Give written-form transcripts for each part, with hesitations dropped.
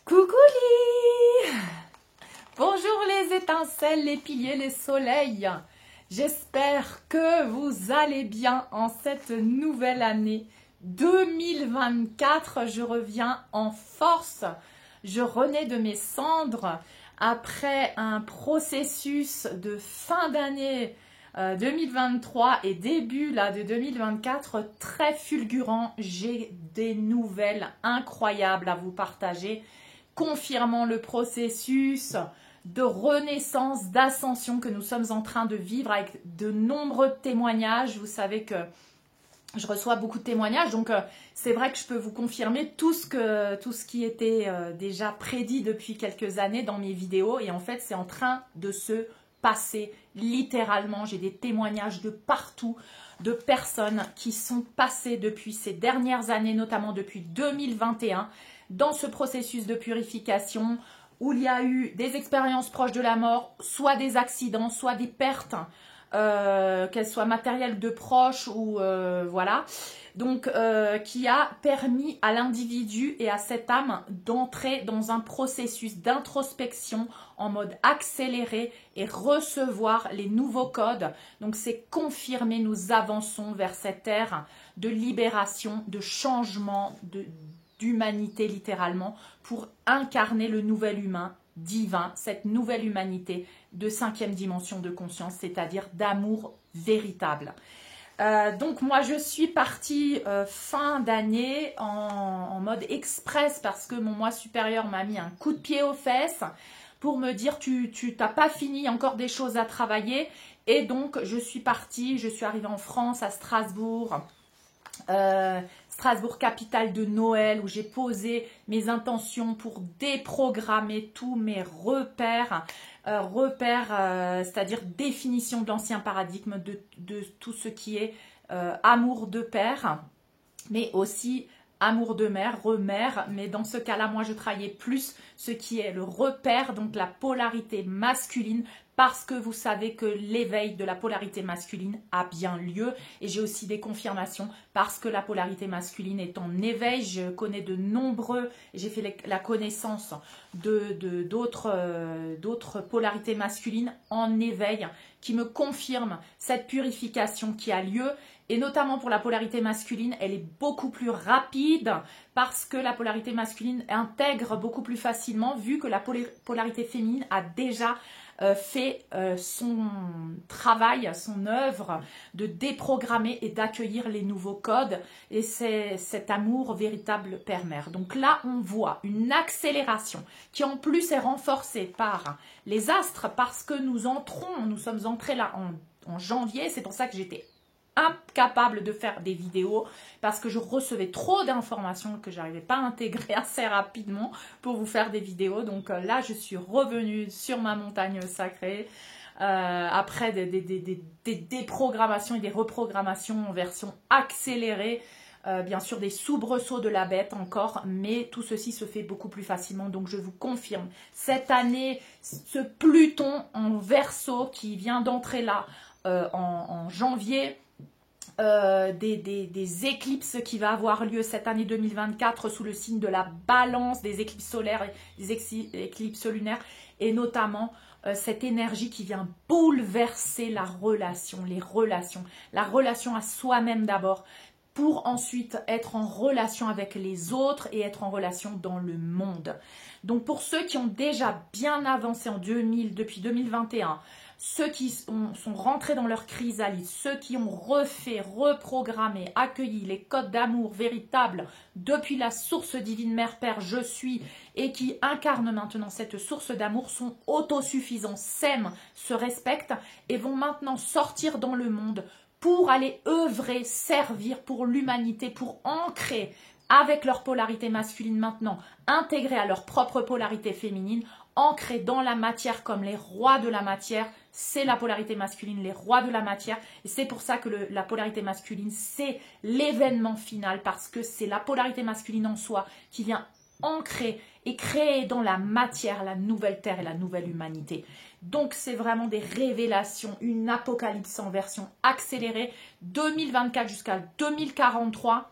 Coucou! Bonjour les étincelles, les piliers, les soleils. J'espère que vous allez bien en cette nouvelle année 2024. Je reviens en force. Je renais de mes cendres après un processus de fin d'année 2023 et début là, de 2024 très fulgurant. J'ai des nouvelles incroyables à vous partager, confirmant le processus de renaissance, d'ascension que nous sommes en train de vivre avec de nombreux témoignages. Vous savez que je reçois beaucoup de témoignages, donc c'est vrai que je peux vous confirmer tout ce qui était déjà prédit depuis quelques années dans mes vidéos, et en fait c'est en train de se passer littéralement. J'ai des témoignages de partout, de personnes qui sont passées depuis ces dernières années, notamment depuis 2021, dans ce processus de purification où il y a eu des expériences proches de la mort, soit des accidents, soit des pertes, qu'elles soient matérielles de proches ou voilà. Donc, qui a permis à l'individu et à cette âme d'entrer dans un processus d'introspection en mode accéléré et recevoir les nouveaux codes. Donc, c'est confirmé, nous avançons vers cette ère de libération, de changement, d'humanité littéralement, pour incarner le nouvel humain divin, cette nouvelle humanité de 5e dimension de conscience, c'est-à-dire d'amour véritable. Donc moi je suis partie fin d'année en mode express parce que mon moi supérieur m'a mis un coup de pied aux fesses pour me dire tu t'as pas fini, encore des choses à travailler, et donc je suis partie, je suis arrivée en France à Strasbourg. Strasbourg, capitale de Noël, où j'ai posé mes intentions pour déprogrammer tous mes repères, c'est-à-dire définition de l'ancien paradigme de tout ce qui est amour de père, mais aussi amour de mère, remère, mais dans ce cas-là, moi je travaillais plus ce qui est le repère, donc la polarité masculine, parce que vous savez que l'éveil de la polarité masculine a bien lieu, et j'ai aussi des confirmations parce que la polarité masculine est en éveil. Je connais de nombreux, j'ai fait la connaissance d'autres polarités masculines en éveil qui me confirment cette purification qui a lieu. Et notamment pour la polarité masculine, elle est beaucoup plus rapide parce que la polarité masculine intègre beaucoup plus facilement, vu que la polarité féminine a déjà fait son travail, son œuvre de déprogrammer et d'accueillir les nouveaux codes, et c'est cet amour véritable père-mère. Donc là, on voit une accélération qui en plus est renforcée par les astres, parce que nous sommes entrés là en janvier. C'est pour ça que j'étais incapable de faire des vidéos parce que je recevais trop d'informations que j'arrivais pas à intégrer assez rapidement pour vous faire des vidéos. Donc là, je suis revenue sur ma montagne sacrée après des déprogrammations et des reprogrammations en version accélérée. Bien sûr, des soubresauts de la bête encore, mais tout ceci se fait beaucoup plus facilement. Donc je vous confirme, cette année, ce Pluton en Verseau qui vient d'entrer là en janvier, des éclipses qui va avoir lieu cette année 2024 sous le signe de la balance, des éclipses solaires et des éclipses lunaires, et notamment cette énergie qui vient bouleverser la relation à soi-même d'abord, pour ensuite être en relation avec les autres et être en relation dans le monde. Donc pour ceux qui ont déjà bien avancé depuis 2021, ceux qui sont rentrés dans leur chrysalide, ceux qui ont reprogrammé, accueilli les codes d'amour véritables depuis la source divine mère père je suis, et qui incarnent maintenant cette source d'amour, sont autosuffisants, s'aiment, se respectent et vont maintenant sortir dans le monde pour aller œuvrer, servir pour l'humanité, pour ancrer avec leur polarité masculine maintenant, intégrée à leur propre polarité féminine, ancrés dans la matière comme les rois de la matière. C'est la polarité masculine, les rois de la matière. Et c'est pour ça que la polarité masculine, c'est l'événement final, parce que c'est la polarité masculine en soi qui vient ancrer et créer dans la matière la nouvelle terre et la nouvelle humanité. Donc c'est vraiment des révélations, une apocalypse en version accélérée, 2024 jusqu'à 2043.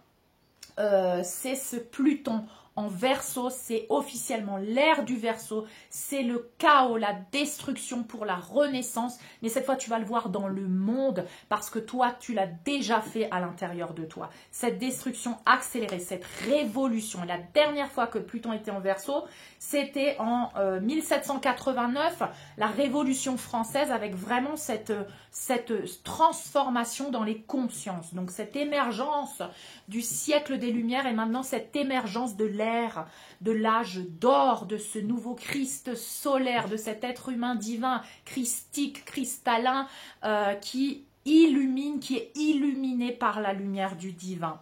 C'est ce Pluton en Verseau, c'est officiellement l'ère du Verseau, c'est le chaos, la destruction pour la renaissance, mais cette fois tu vas le voir dans le monde parce que toi tu l'as déjà fait à l'intérieur de toi. Cette destruction accélérée, cette révolution, la dernière fois que Pluton était en Verseau, c'était en 1789, la Révolution française avec vraiment cette transformation dans les consciences. Donc cette émergence du siècle des Lumières et maintenant cette émergence de l'ère, de l'âge d'or, de ce nouveau Christ solaire, de cet être humain divin, christique, cristallin, qui illumine, qui est illuminé par la lumière du divin.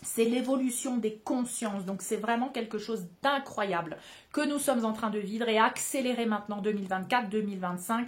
C'est l'évolution des consciences, donc c'est vraiment quelque chose d'incroyable que nous sommes en train de vivre et accélérer maintenant 2024-2025.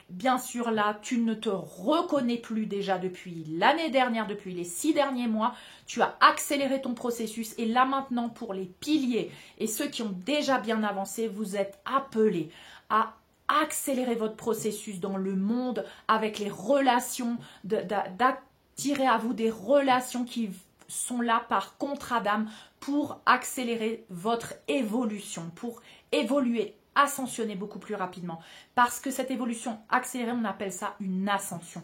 Bien sûr, là, tu ne te reconnais plus déjà depuis l'année dernière, depuis les 6 derniers mois. Tu as accéléré ton processus et là maintenant, pour les piliers et ceux qui ont déjà bien avancé, vous êtes appelés à accélérer votre processus dans le monde avec les relations, d'attirer à vous des relations qui sont là par contrat d'âme pour accélérer votre évolution, pour évoluer, ascensionner beaucoup plus rapidement. Parce que cette évolution accélérée, on appelle ça une ascension.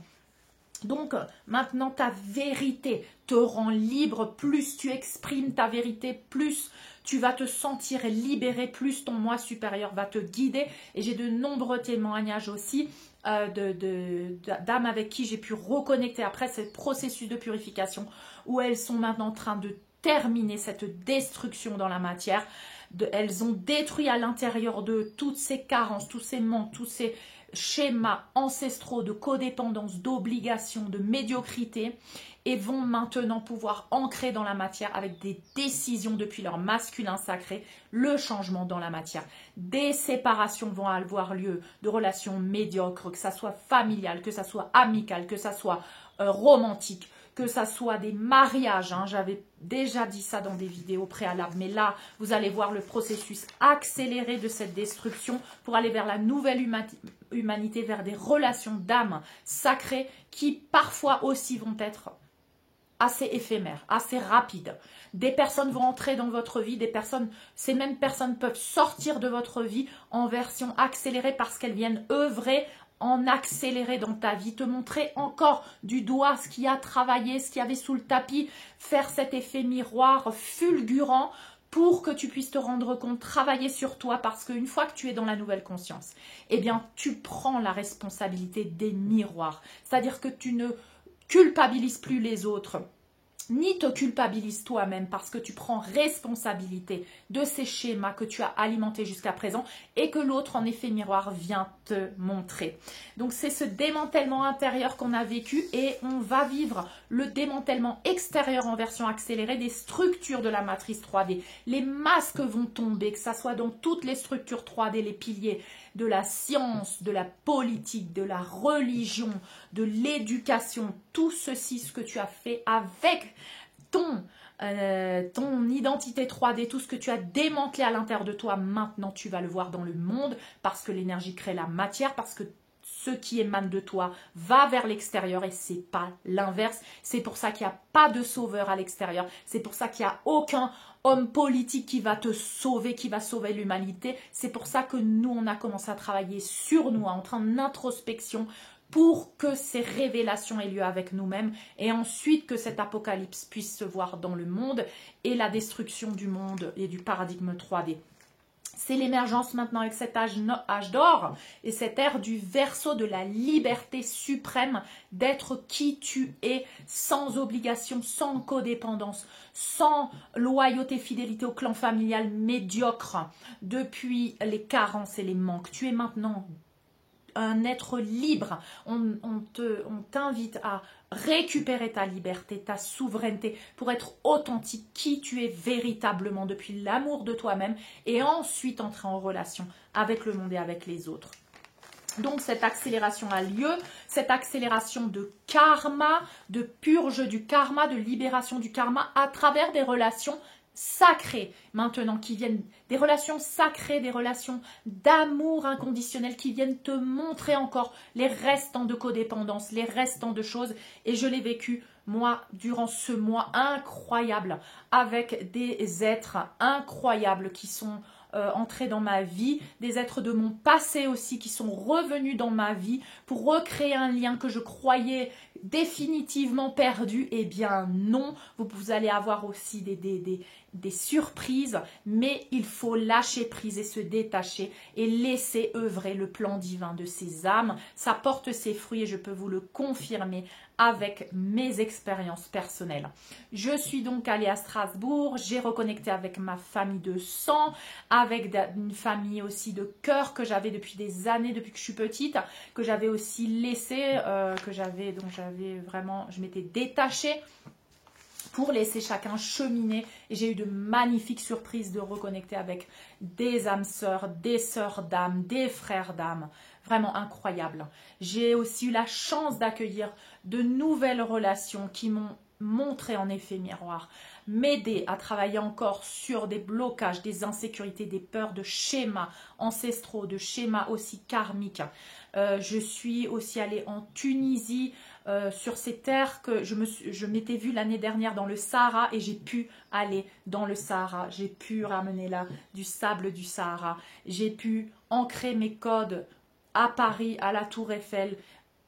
Donc maintenant ta vérité te rend libre, plus tu exprimes ta vérité, plus tu vas te sentir libéré, plus ton moi supérieur va te guider. Et j'ai de nombreux témoignages aussi d'âmes avec qui j'ai pu reconnecter après ce processus de purification où elles sont maintenant en train de terminer cette destruction dans la matière. Elles ont détruit à l'intérieur d'eux toutes ces carences, tous ces manques, tous ces schémas ancestraux de codépendance, d'obligation, de médiocrité et vont maintenant pouvoir ancrer dans la matière avec des décisions depuis leur masculin sacré, le changement dans la matière. Des séparations vont avoir lieu de relations médiocres, que ça soit familial, que ça soit amical, que ça soit romantique, que ça soit des mariages, hein, j'avais déjà dit ça dans des vidéos préalables, mais là, vous allez voir le processus accéléré de cette destruction pour aller vers la nouvelle humanité, vers des relations d'âme sacrées qui parfois aussi vont être assez éphémères, assez rapides. Des personnes vont entrer dans votre vie, ces mêmes personnes peuvent sortir de votre vie en version accélérée parce qu'elles viennent œuvrer en accéléré dans ta vie, te montrer encore du doigt ce qui a travaillé, ce qu'il y avait sous le tapis, faire cet effet miroir fulgurant pour que tu puisses te rendre compte, travailler sur toi, parce qu'une fois que tu es dans la nouvelle conscience, eh bien, tu prends la responsabilité des miroirs. C'est-à-dire que tu ne culpabilises plus les autres, ni te culpabilise toi-même parce que tu prends responsabilité de ces schémas que tu as alimentés jusqu'à présent et que l'autre en effet miroir vient te montrer. Donc c'est ce démantèlement intérieur qu'on a vécu et on va vivre le démantèlement extérieur en version accélérée des structures de la matrice 3D. Les masques vont tomber, que ça soit dans toutes les structures 3D, les piliers de la science, de la politique, de la religion, de l'éducation, tout ceci, ce que tu as fait avec ton identité 3D, tout ce que tu as démantelé à l'intérieur de toi, maintenant tu vas le voir dans le monde parce que l'énergie crée la matière, parce que ce qui émane de toi va vers l'extérieur et c'est pas l'inverse. C'est pour ça qu'il n'y a pas de sauveur à l'extérieur. C'est pour ça qu'il n'y a aucun homme politique qui va te sauver, qui va sauver l'humanité. C'est pour ça que nous, on a commencé à travailler sur nous, en train d'introspection, pour que ces révélations aient lieu avec nous-mêmes et ensuite que cet apocalypse puisse se voir dans le monde et la destruction du monde et du paradigme 3D. C'est l'émergence maintenant avec cet âge d'or et cette ère du Verseau de la liberté suprême d'être qui tu es, sans obligation, sans codépendance, sans loyauté, fidélité au clan familial médiocre depuis les carences et les manques. Tu es maintenant un être libre. On t'invite à récupérer ta liberté, ta souveraineté pour être authentique, qui tu es véritablement depuis l'amour de toi-même et ensuite entrer en relation avec le monde et avec les autres. Donc cette accélération a lieu, cette accélération de karma, de purge du karma, de libération du karma à travers des relations sacrées maintenant qui viennent, des relations sacrées, des relations d'amour inconditionnel qui viennent te montrer encore les restants de codépendance, les restants de choses et je l'ai vécu moi, durant ce mois incroyable, avec des êtres incroyables qui sont entrés dans ma vie, des êtres de mon passé aussi qui sont revenus dans ma vie pour recréer un lien que je croyais définitivement perdu. Eh bien non, vous allez avoir aussi des surprises, mais il faut lâcher prise et se détacher et laisser œuvrer le plan divin de ces âmes. Ça porte ses fruits et je peux vous le confirmer avec mes expériences personnelles. Je suis donc allée à Strasbourg, j'ai reconnecté avec ma famille de sang, avec une famille aussi de cœur que j'avais depuis des années, depuis que je suis petite, que j'avais aussi laissé, je m'étais détachée pour laisser chacun cheminer. Et j'ai eu de magnifiques surprises de reconnecter avec des âmes sœurs d'âme, des frères d'âme. Vraiment incroyable. J'ai aussi eu la chance d'accueillir de nouvelles relations qui m'ont montré en effet miroir, m'aider à travailler encore sur des blocages, des insécurités, des peurs, de schémas ancestraux, de schémas aussi karmiques. Je suis aussi allée en Tunisie, sur ces terres que je m'étais vue l'année dernière dans le Sahara et j'ai pu aller dans le Sahara. J'ai pu ramener là du sable du Sahara. J'ai pu ancrer mes codes à Paris, à la Tour Eiffel,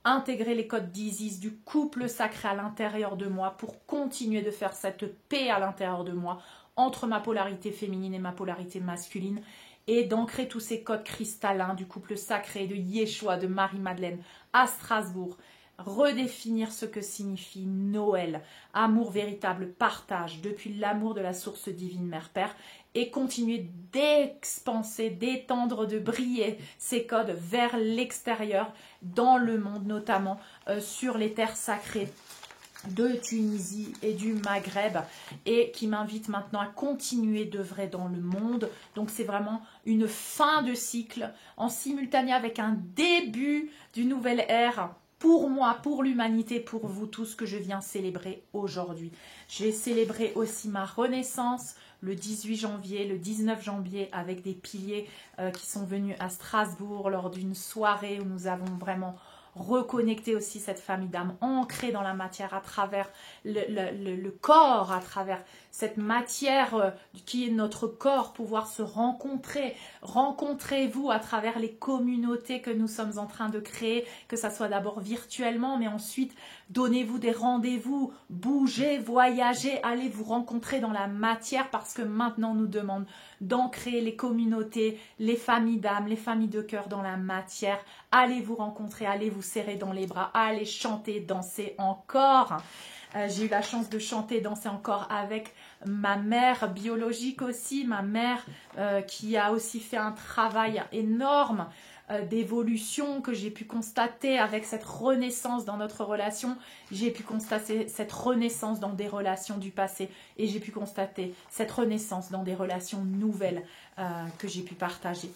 intégrer les codes d'Isis, du couple sacré à l'intérieur de moi pour continuer de faire cette paix à l'intérieur de moi entre ma polarité féminine et ma polarité masculine et d'ancrer tous ces codes cristallins du couple sacré de Yeshua, de Marie-Madeleine à Strasbourg. Redéfinir ce que signifie Noël, amour véritable, partage, depuis l'amour de la source divine Mère-Père, et continuer d'expanser, d'étendre, de briller ces codes vers l'extérieur, dans le monde, notamment sur les terres sacrées de Tunisie et du Maghreb, et qui m'invite maintenant à continuer d'œuvrer dans le monde. Donc c'est vraiment une fin de cycle en simultané avec un début d'une nouvelle ère pour moi, pour l'humanité, pour vous tous, que je viens célébrer aujourd'hui. J'ai célébré aussi ma renaissance le 18 janvier, le 19 janvier, avec des piliers qui sont venus à Strasbourg lors d'une soirée où nous avons vraiment reconnecter aussi cette famille d'âmes ancrée dans la matière à travers le corps, à travers cette matière qui est notre corps, pouvoir se rencontrer. Rencontrez-vous à travers les communautés que nous sommes en train de créer, que ça soit d'abord virtuellement, mais ensuite donnez-vous des rendez-vous, bougez, voyagez, allez vous rencontrer dans la matière, parce que maintenant on nous demande d'ancrer les communautés, les familles d'âmes, les familles de cœur dans la matière. Allez vous rencontrer, allez vous serrer dans les bras, allez chanter, danser encore. J'ai eu la chance de chanter, danser encore avec ma mère biologique aussi, ma mère qui a aussi fait un travail énorme d'évolution que j'ai pu constater avec cette renaissance dans notre relation. J'ai pu constater cette renaissance dans des relations du passé et j'ai pu constater cette renaissance dans des relations nouvelles que j'ai pu partager.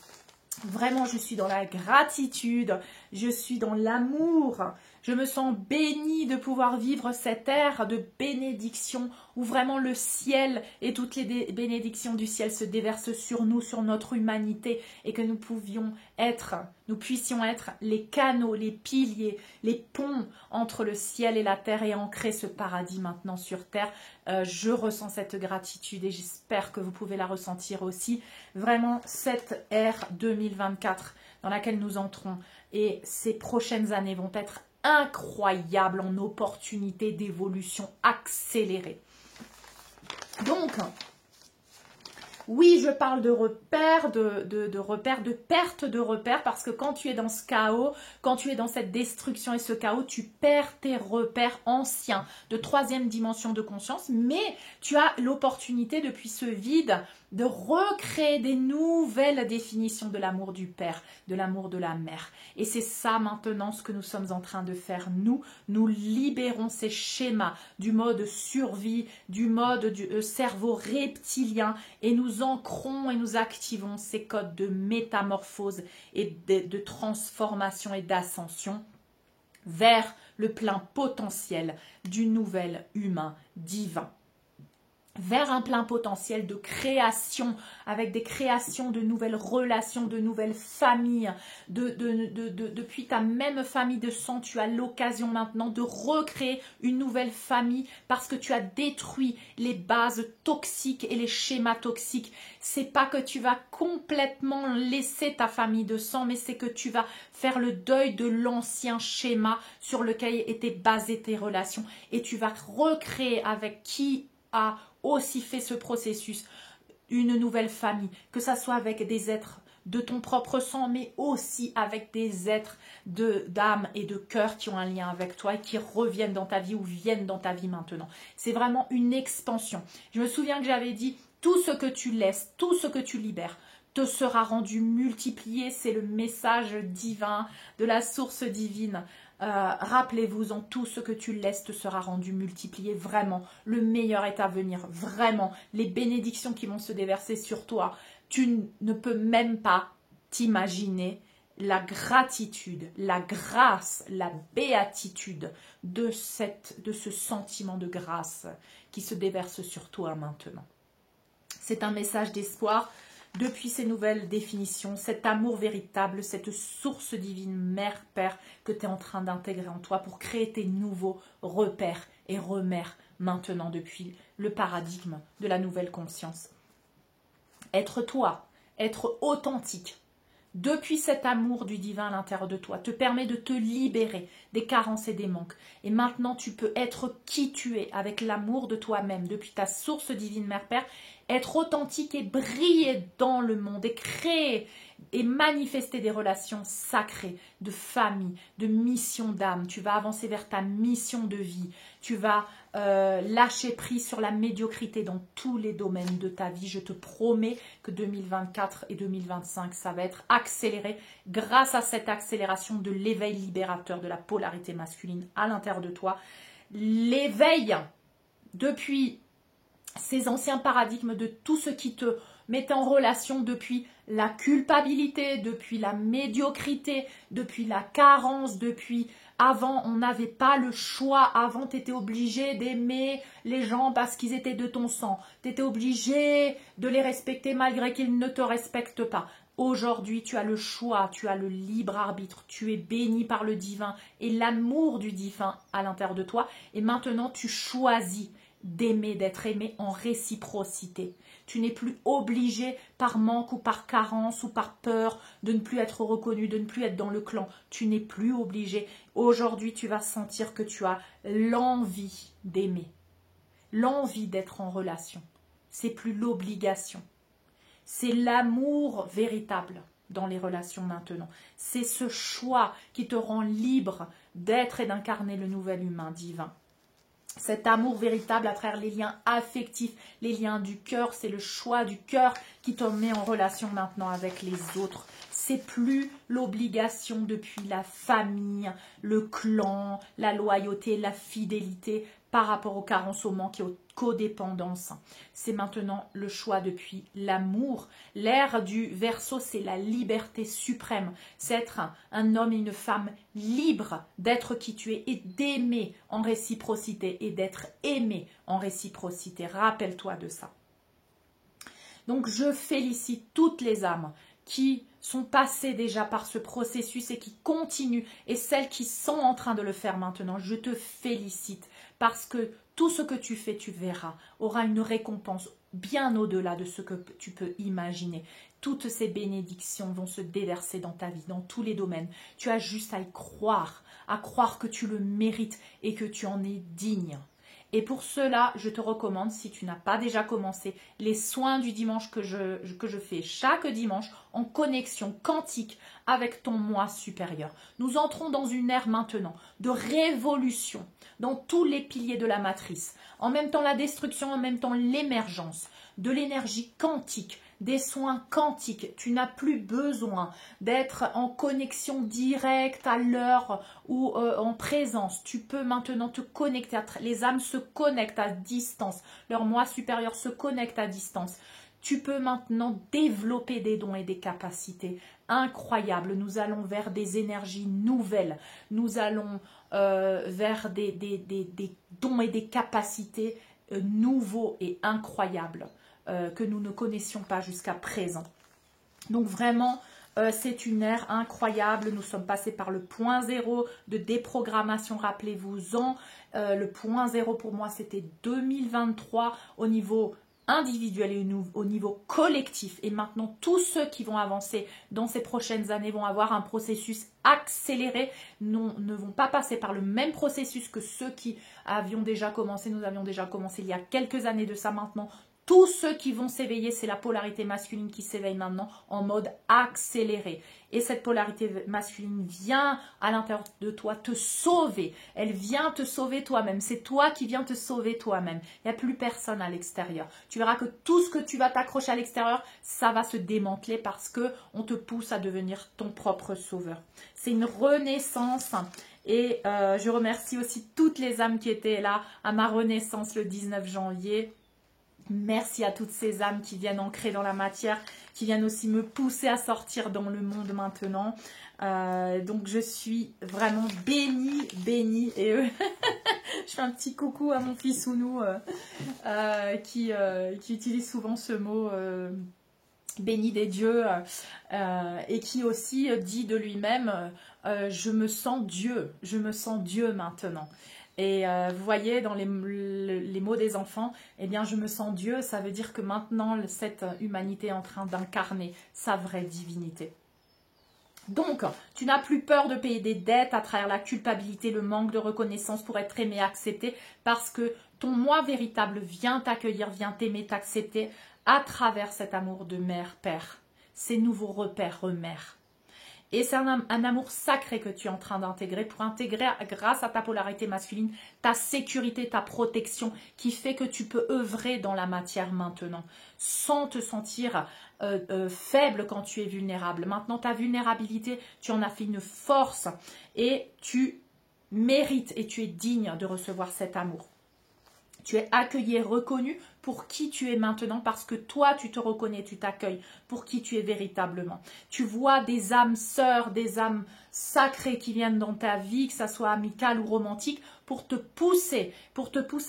Vraiment, je suis dans la gratitude, je suis dans l'amour, je me sens bénie de pouvoir vivre cette ère de bénédiction où vraiment le ciel et toutes les bénédictions du ciel se déversent sur nous, sur notre humanité, et que nous puissions être les canaux, les piliers, les ponts entre le ciel et la terre et ancrer ce paradis maintenant sur terre. Je ressens cette gratitude et j'espère que vous pouvez la ressentir aussi. Vraiment, cette ère 2024 dans laquelle nous entrons et ces prochaines années vont être incroyables en opportunités d'évolution accélérée. Donc, oui, je parle de repères, de repères, de perte de repères, parce que quand tu es dans ce chaos, quand tu es dans cette destruction et ce chaos, tu perds tes repères anciens de troisième dimension de conscience, mais tu as l'opportunité depuis ce vide de recréer des nouvelles définitions de l'amour du Père, de l'amour de la Mère. Et c'est ça maintenant ce que nous sommes en train de faire. Nous libérons ces schémas du mode survie, du mode du cerveau reptilien, et nous ancrons et nous activons ces codes de métamorphose et de transformation et d'ascension vers le plein potentiel du nouvel humain divin. vers un plein potentiel de création, avec des créations de nouvelles relations, de nouvelles familles. Depuis ta même famille de sang, tu as l'occasion maintenant de recréer une nouvelle famille parce que tu as détruit les bases toxiques et les schémas toxiques. C'est pas que tu vas complètement laisser ta famille de sang, mais c'est que tu vas faire le deuil de l'ancien schéma sur lequel étaient basées tes relations et tu vas recréer avec qui a aussi fait ce processus une nouvelle famille, que ça soit avec des êtres de ton propre sang, mais aussi avec des êtres d'âme et de cœur qui ont un lien avec toi et qui reviennent dans ta vie ou viennent dans ta vie maintenant. C'est vraiment une expansion. Je me souviens que j'avais dit, tout ce que tu laisses, tout ce que tu libères, te sera rendu multiplié. C'est le message divin de la source divine. Rappelez-vous, tout ce que tu laisses te sera rendu multiplié. Vraiment, le meilleur est à venir. Vraiment, les bénédictions qui vont se déverser sur toi, tu ne peux même pas t'imaginer la gratitude, la grâce, la béatitude de ce sentiment de grâce qui se déverse sur toi maintenant. C'est un message d'espoir. Depuis ces nouvelles définitions, cet amour véritable, cette source divine, mère, père, que tu es en train d'intégrer en toi pour créer tes nouveaux repères et remères maintenant depuis le paradigme de la nouvelle conscience. Être toi, être authentique, depuis cet amour du divin à l'intérieur de toi, te permet de te libérer des carences et des manques. Et maintenant, tu peux être qui tu es avec l'amour de toi-même, depuis ta source divine mère-père, être authentique et briller dans le monde et créer et manifester des relations sacrées, de famille, de mission d'âme. Tu vas avancer vers ta mission de vie. Tu vas lâcher prise sur la médiocrité dans tous les domaines de ta vie. Je te promets que 2024 et 2025, ça va être accéléré grâce à cette accélération de l'éveil libérateur de la polarité masculine à l'intérieur de toi. L'éveil depuis ces anciens paradigmes de tout ce qui te mettait en relation depuis la culpabilité, depuis la médiocrité, depuis la carence, depuis avant on n'avait pas le choix, avant tu étais obligé d'aimer les gens parce qu'ils étaient de ton sang, tu étais obligé de les respecter malgré qu'ils ne te respectent pas. Aujourd'hui, tu as le choix, tu as le libre arbitre, tu es béni par le divin et l'amour du divin à l'intérieur de toi. Et maintenant, tu choisis d'aimer, d'être aimé en réciprocité. Tu n'es plus obligé par manque ou par carence ou par peur de ne plus être reconnu, de ne plus être dans le clan. Tu n'es plus obligé. Aujourd'hui, tu vas sentir que tu as l'envie d'aimer, l'envie d'être en relation. C'est plus l'obligation. C'est l'amour véritable dans les relations maintenant. C'est ce choix qui te rend libre d'être et d'incarner le nouvel humain divin. Cet amour véritable à travers les liens affectifs, les liens du cœur, c'est le choix du cœur qui te met en relation maintenant avec les autres. C'est plus l'obligation depuis la famille, le clan, la loyauté, la fidélité par rapport aux carences, au manque et aux codépendances. C'est maintenant le choix depuis l'amour. L'ère du Verseau, c'est la liberté suprême. C'est être un homme et une femme libres d'être qui tu es et d'aimer en réciprocité et d'être aimé en réciprocité. Rappelle-toi de ça. Donc je félicite toutes les âmes qui sont passées déjà par ce processus et qui continuent, et celles qui sont en train de le faire maintenant. Je te félicite parce que tout ce que tu fais, tu verras, aura une récompense bien au-delà de ce que tu peux imaginer. Toutes ces bénédictions vont se déverser dans ta vie, dans tous les domaines. Tu as juste à y croire que tu le mérites et que tu en es digne. Et pour cela, je te recommande, si tu n'as pas déjà commencé, les soins du dimanche que je fais chaque dimanche en connexion quantique avec ton moi supérieur. Nous entrons dans une ère maintenant de révolution dans tous les piliers de la matrice. En même temps la destruction, en même temps l'émergence de l'énergie quantique, des soins quantiques. Tu n'as plus besoin d'être en connexion directe à l'heure ou en présence. Tu peux maintenant te connecter. Les âmes se connectent à distance. Leur moi supérieur se connecte à distance. Tu peux maintenant développer des dons et des capacités incroyables. Nous allons vers des énergies nouvelles. Nous allons vers des dons et des capacités nouveau et incroyable que nous ne connaissions pas jusqu'à présent. Donc vraiment, c'est une ère incroyable. Nous sommes passés par le point zéro de déprogrammation, rappelez-vous-en. Le point zéro pour moi, c'était 2023 au niveau individuel et au niveau collectif. Et maintenant, tous ceux qui vont avancer dans ces prochaines années vont avoir un processus accéléré, ne vont pas passer par le même processus que ceux qui avions déjà commencé. Nous avions déjà commencé il y a quelques années de ça maintenant. Tous ceux qui vont s'éveiller, c'est la polarité masculine qui s'éveille maintenant en mode accéléré. Et cette polarité masculine vient à l'intérieur de toi te sauver. Elle vient te sauver toi-même. C'est toi qui viens te sauver toi-même. Il n'y a plus personne à l'extérieur. Tu verras que tout ce que tu vas t'accrocher à l'extérieur, ça va se démanteler parce qu'on te pousse à devenir ton propre sauveur. C'est une renaissance. Et je remercie aussi toutes les âmes qui étaient là à ma renaissance le 19 janvier. Merci à toutes ces âmes qui viennent ancrer dans la matière, qui viennent aussi me pousser à sortir dans le monde maintenant. Donc je suis vraiment bénie. Et je fais un petit coucou à mon fils Ounou qui utilise souvent ce mot béni des dieux et qui aussi dit de lui-même je me sens Dieu maintenant. Et vous voyez, dans les mots des enfants, eh bien, je me sens Dieu, ça veut dire que maintenant, cette humanité est en train d'incarner sa vraie divinité. Donc, tu n'as plus peur de payer des dettes à travers la culpabilité, le manque de reconnaissance pour être aimé, accepté, parce que ton moi véritable vient t'accueillir, vient t'aimer, t'accepter à travers cet amour de mère-père, ces nouveaux repères mère. Et c'est un amour sacré que tu es en train d'intégrer pour intégrer, grâce à ta polarité masculine, ta sécurité, ta protection, qui fait que tu peux œuvrer dans la matière maintenant, sans te sentir faible quand tu es vulnérable. Maintenant, ta vulnérabilité, tu en as fait une force et tu mérites et tu es digne de recevoir cet amour. Tu es accueilli et reconnu pour qui tu es maintenant parce que toi, tu te reconnais, tu t'accueilles pour qui tu es véritablement. Tu vois des âmes sœurs, des âmes sacrées qui viennent dans ta vie, que ça soit amical ou romantique, pour te pousser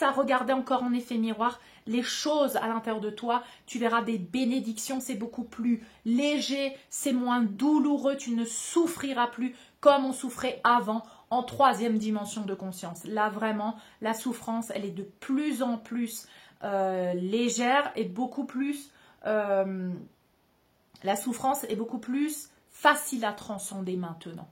à regarder encore en effet miroir les choses à l'intérieur de toi. Tu verras des bénédictions, c'est beaucoup plus léger, c'est moins douloureux, tu ne souffriras plus comme on souffrait avant, en troisième dimension de conscience. Là, vraiment, la souffrance, elle est de plus en plus légère et beaucoup plus... la souffrance est beaucoup plus facile à transcender maintenant.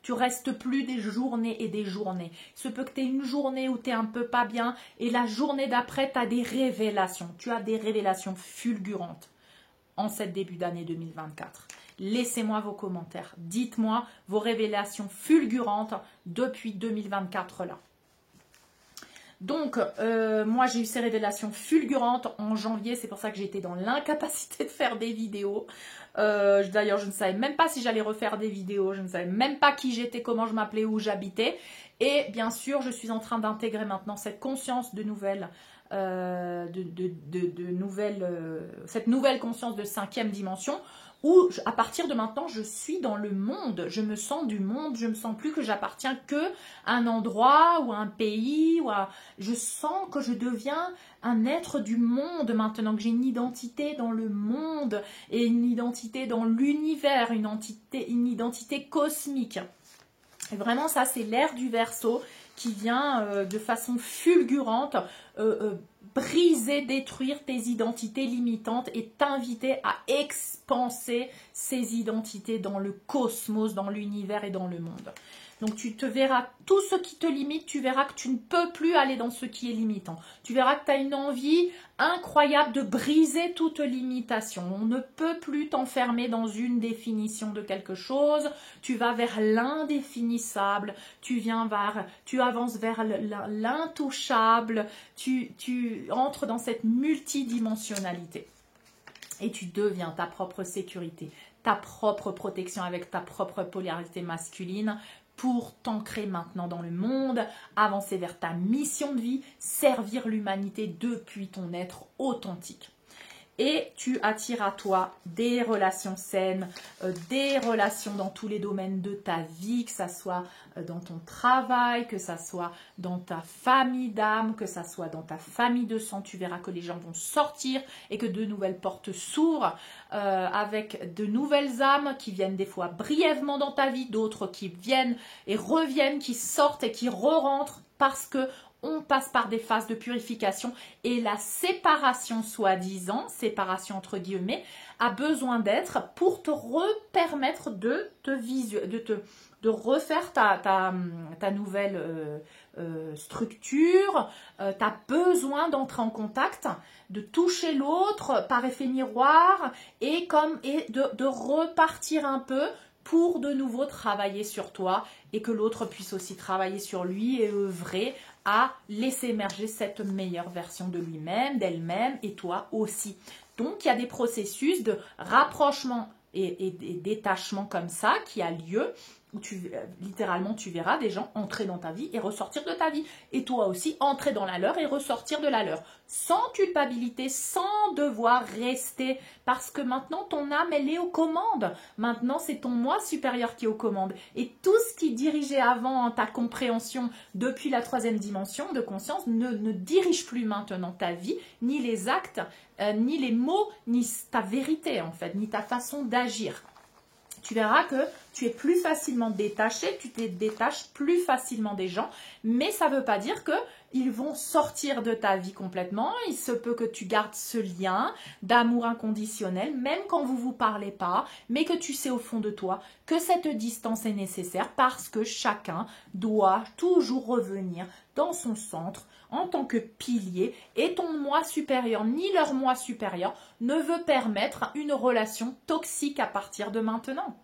Tu restes plus des journées et des journées. Il se peut que tu aies une journée où tu es un peu pas bien et la journée d'après, tu as des révélations. Tu as des révélations fulgurantes en cette début d'année 2024. Laissez-moi vos commentaires. Dites-moi vos révélations fulgurantes depuis 2024 là. Donc, moi, j'ai eu ces révélations fulgurantes en janvier. C'est pour ça que j'ai été dans l'incapacité de faire des vidéos. D'ailleurs, je ne savais même pas si j'allais refaire des vidéos. Je ne savais même pas qui j'étais, comment je m'appelais, où j'habitais. Et bien sûr, je suis en train d'intégrer maintenant cette conscience de nouvelle... cette nouvelle conscience de 5e dimension où à partir de maintenant je suis dans le monde, je me sens du monde, je me sens plus que j'appartiens que à un endroit ou à un pays, je sens que je deviens un être du monde maintenant, que j'ai une identité dans le monde et une identité dans l'univers, une identité cosmique. Et vraiment ça c'est l'ère du Verseau qui vient de façon fulgurante briser, détruire tes identités limitantes et t'inviter à expanser ces identités dans le cosmos, dans l'univers et dans le monde. Donc tu te verras, tout ce qui te limite, tu verras que tu ne peux plus aller dans ce qui est limitant. Tu verras que tu as une envie incroyable de briser toute limitation. On ne peut plus t'enfermer dans une définition de quelque chose. Tu vas vers l'indéfinissable, tu avances vers l'intouchable, tu entres dans cette multidimensionnalité. Et tu deviens ta propre sécurité, ta propre protection avec ta propre polarité masculine, pour t'ancrer maintenant dans le monde, avancer vers ta mission de vie, servir l'humanité depuis ton être authentique. et tu attires à toi des relations saines, des relations dans tous les domaines de ta vie, que ça soit dans ton travail, que ça soit dans ta famille d'âme, que ça soit dans ta famille de sang. Tu verras que les gens vont sortir et que de nouvelles portes s'ouvrent avec de nouvelles âmes qui viennent des fois brièvement dans ta vie, d'autres qui viennent et reviennent, qui sortent et qui re-rentrent parce que on passe par des phases de purification et la séparation, soi-disant, séparation entre guillemets, a besoin d'être pour te permettre de refaire ta nouvelle structure. Tu as besoin d'entrer en contact, de toucher l'autre par effet miroir et de repartir un peu pour de nouveau travailler sur toi et que l'autre puisse aussi travailler sur lui et œuvrer à laisser émerger cette meilleure version de lui-même, d'elle-même et toi aussi. Donc, il y a des processus de rapprochement et détachement comme ça qui a lieu où littéralement tu verras des gens entrer dans ta vie et ressortir de ta vie. Et toi aussi entrer dans la leur et ressortir de la leur. Sans culpabilité, sans devoir rester. Parce que maintenant ton âme elle est aux commandes. Maintenant c'est ton moi supérieur qui est aux commandes. Et tout ce qui dirigeait avant ta compréhension depuis la 3e dimension de conscience ne dirige plus maintenant ta vie, ni les actes, ni les mots, ni ta vérité en fait, ni ta façon d'agir. Tu verras que tu es plus facilement détaché, tu te détaches plus facilement des gens, mais ça ne veut pas dire qu'ils vont sortir de ta vie complètement. Il se peut que tu gardes ce lien d'amour inconditionnel, même quand vous ne vous parlez pas, mais que tu sais au fond de toi que cette distance est nécessaire parce que chacun doit toujours revenir dans son centre en tant que pilier et ton moi supérieur ni leur moi supérieur ne veut permettre une relation toxique à partir de maintenant.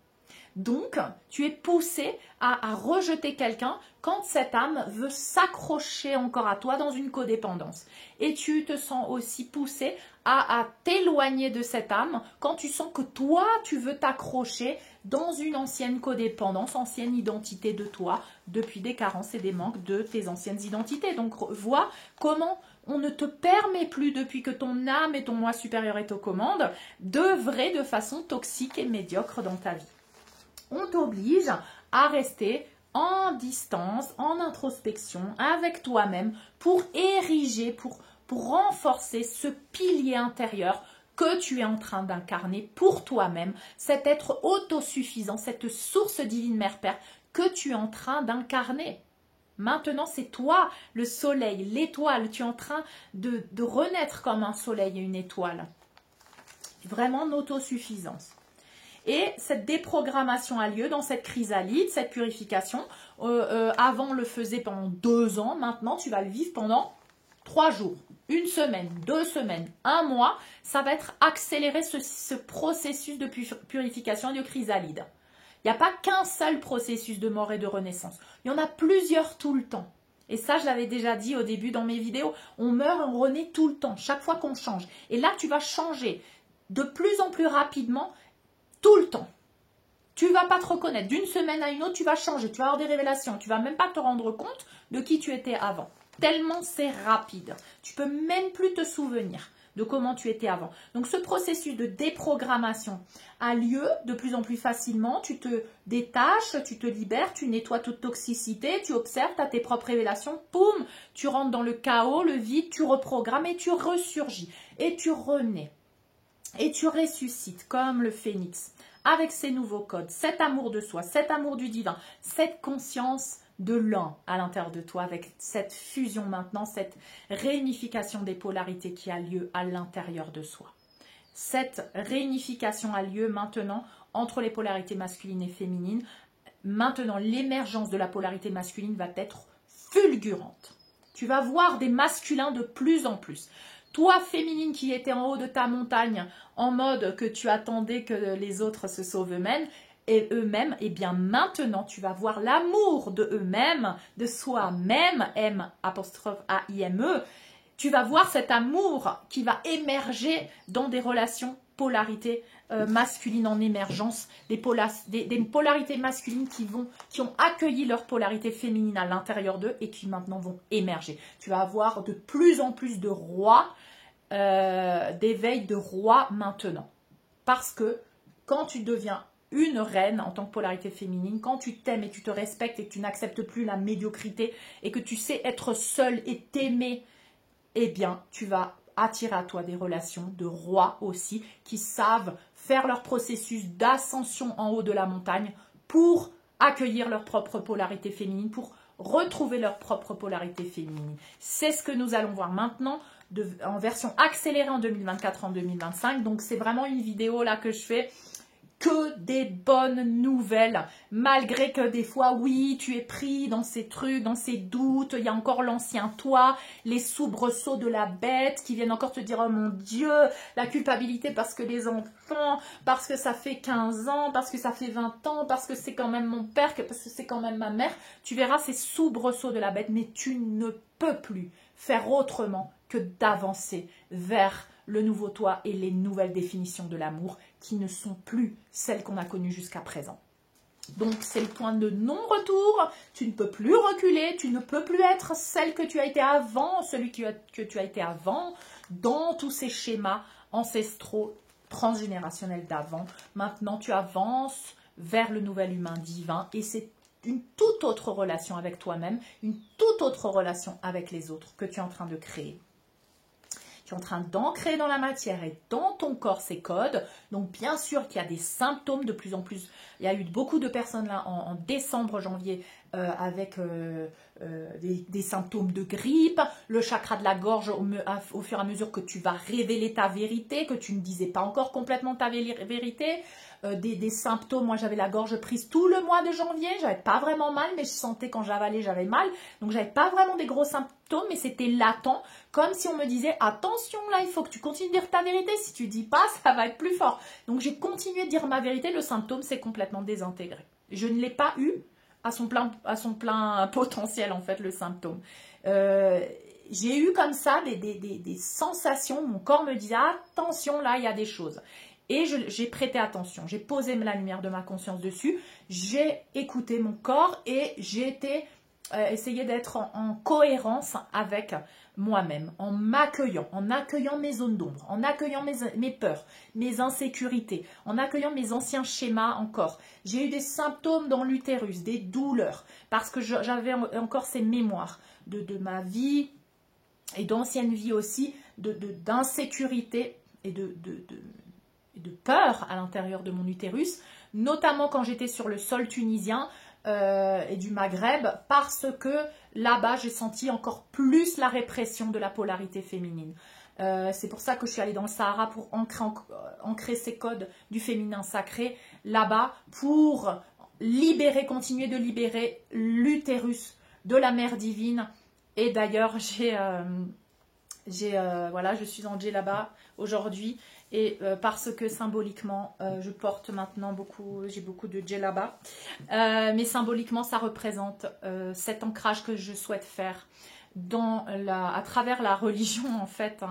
Donc, tu es poussé à rejeter quelqu'un quand cette âme veut s'accrocher encore à toi dans une codépendance. Et tu te sens aussi poussé à t'éloigner de cette âme quand tu sens que toi, tu veux t'accrocher dans une ancienne codépendance, ancienne identité de toi, depuis des carences et des manques de tes anciennes identités. Donc, vois comment on ne te permet plus, depuis que ton âme et ton moi supérieur est aux commandes, d'œuvrer de façon toxique et médiocre dans ta vie. On t'oblige à rester en distance, en introspection avec toi-même pour ériger, pour renforcer ce pilier intérieur que tu es en train d'incarner pour toi-même, cet être autosuffisant, cette source divine mère-père que tu es en train d'incarner. Maintenant, c'est toi, le soleil, l'étoile. Tu es en train de renaître comme un soleil et une étoile. Vraiment en autosuffisance. Et cette déprogrammation a lieu dans cette chrysalide, cette purification. Avant, on le faisait pendant 2 ans. Maintenant, tu vas le vivre pendant 3 jours, 1 semaine, 2 semaines, 1 mois. Ça va être accéléré ce processus de purification et de chrysalide. Il n'y a pas qu'un seul processus de mort et de renaissance. Il y en a plusieurs tout le temps. Et ça, je l'avais déjà dit au début dans mes vidéos. On meurt, on renaît tout le temps, chaque fois qu'on change. Et là, tu vas changer de plus en plus rapidement, tout le temps. Tu ne vas pas te reconnaître. D'une semaine à une autre, tu vas changer. Tu vas avoir des révélations. Tu ne vas même pas te rendre compte de qui tu étais avant. Tellement c'est rapide. Tu ne peux même plus te souvenir de comment tu étais avant. Donc, ce processus de déprogrammation a lieu de plus en plus facilement. Tu te détaches, tu te libères, tu nettoies toute toxicité, tu observes, tu as tes propres révélations. Poum, tu rentres dans le chaos, le vide, tu reprogrammes et tu ressurgis. Et tu renais. Et tu ressuscites comme le phénix avec ces nouveaux codes, cet amour de soi, cet amour du divin, cette conscience de l'un à l'intérieur de toi avec cette fusion maintenant, cette réunification des polarités qui a lieu à l'intérieur de soi. Cette réunification a lieu maintenant entre les polarités masculines et féminines. Maintenant, l'émergence de la polarité masculine va être fulgurante. Tu vas voir des masculins de plus en plus. Toi, féminine qui étais en haut de ta montagne, en mode que tu attendais que les autres se sauvent eux-mêmes, et bien maintenant, tu vas voir l'amour de eux-mêmes, de soi-même, M'_AIME. Tu vas voir cet amour qui va émerger dans des relations polarités masculines en émergence, des polarités masculines qui ont accueilli leur polarité féminine à l'intérieur d'eux et qui maintenant vont émerger. Tu vas avoir de plus en plus de rois d'éveil de roi maintenant. Parce que quand tu deviens une reine en tant que polarité féminine, quand tu t'aimes et tu te respectes et que tu n'acceptes plus la médiocrité et que tu sais être seule et t'aimer, eh bien, tu vas attirer à toi des relations de rois aussi qui savent faire leur processus d'ascension en haut de la montagne pour accueillir leur propre polarité féminine, pour retrouver leur propre polarité féminine. C'est ce que nous allons voir maintenant en version accélérée en 2024, en 2025. Donc, c'est vraiment une vidéo là que je fais que des bonnes nouvelles, malgré que des fois, oui, tu es pris dans ces trucs, dans ces doutes, il y a encore l'ancien toi, les soubresauts de la bête qui viennent encore te dire, oh mon Dieu, la culpabilité parce que les enfants, parce que ça fait 15 ans, parce que ça fait 20 ans, parce que c'est quand même mon père, parce que c'est quand même ma mère, tu verras ces soubresauts de la bête, mais tu ne peux plus faire autrement que d'avancer vers le nouveau toi et les nouvelles définitions de l'amour qui ne sont plus celles qu'on a connues jusqu'à présent. Donc c'est le point de non-retour, tu ne peux plus reculer, tu ne peux plus être celle que tu as été avant, celui que tu as été avant, dans tous ces schémas ancestraux, transgénérationnels d'avant. Maintenant tu avances vers le nouvel humain divin et c'est une toute autre relation avec toi-même, une toute autre relation avec les autres que tu es en train de créer. Tu es en train d'ancrer dans la matière et dans ton corps ces codes. Donc, bien sûr qu'il y a des symptômes de plus en plus. Il y a eu beaucoup de personnes là en décembre, janvier, avec des symptômes de grippe. Le chakra de la gorge, au fur et à mesure que tu vas révéler ta vérité, que tu ne disais pas encore complètement ta vérité. Des symptômes, moi j'avais la gorge prise tout le mois de janvier, j'avais pas vraiment mal, mais je sentais quand j'avalais, j'avais mal, donc j'avais pas vraiment des gros symptômes, mais c'était latent, comme si on me disait, attention là, il faut que tu continues de dire ta vérité, si tu dis pas, ça va être plus fort. Donc j'ai continué de dire ma vérité, le symptôme s'est complètement désintégré. Je ne l'ai pas eu à son plein potentiel en fait, le symptôme. J'ai eu comme ça des sensations, mon corps me disait, attention là, il y a des choses. Et j'ai prêté attention, j'ai posé la lumière de ma conscience dessus, j'ai écouté mon corps et j'ai essayé d'être en cohérence avec moi-même, en m'accueillant, en accueillant mes zones d'ombre, en accueillant mes peurs, mes insécurités, en accueillant mes anciens schémas encore. J'ai eu des symptômes dans l'utérus, des douleurs, parce que j'avais encore ces mémoires de ma vie et d'ancienne vie aussi, d'insécurité et de peur à l'intérieur de mon utérus, notamment quand j'étais sur le sol tunisien et du Maghreb, parce que là-bas, j'ai senti encore plus la répression de la polarité féminine. C'est pour ça que je suis allée dans le Sahara pour ancrer ces codes du féminin sacré là-bas, pour continuer de libérer l'utérus de la mère divine. Et d'ailleurs, voilà, je suis en djellaba aujourd'hui. Et parce que symboliquement, je porte maintenant j'ai beaucoup de djellaba, mais symboliquement, ça représente cet ancrage que je souhaite faire à travers la religion, en fait,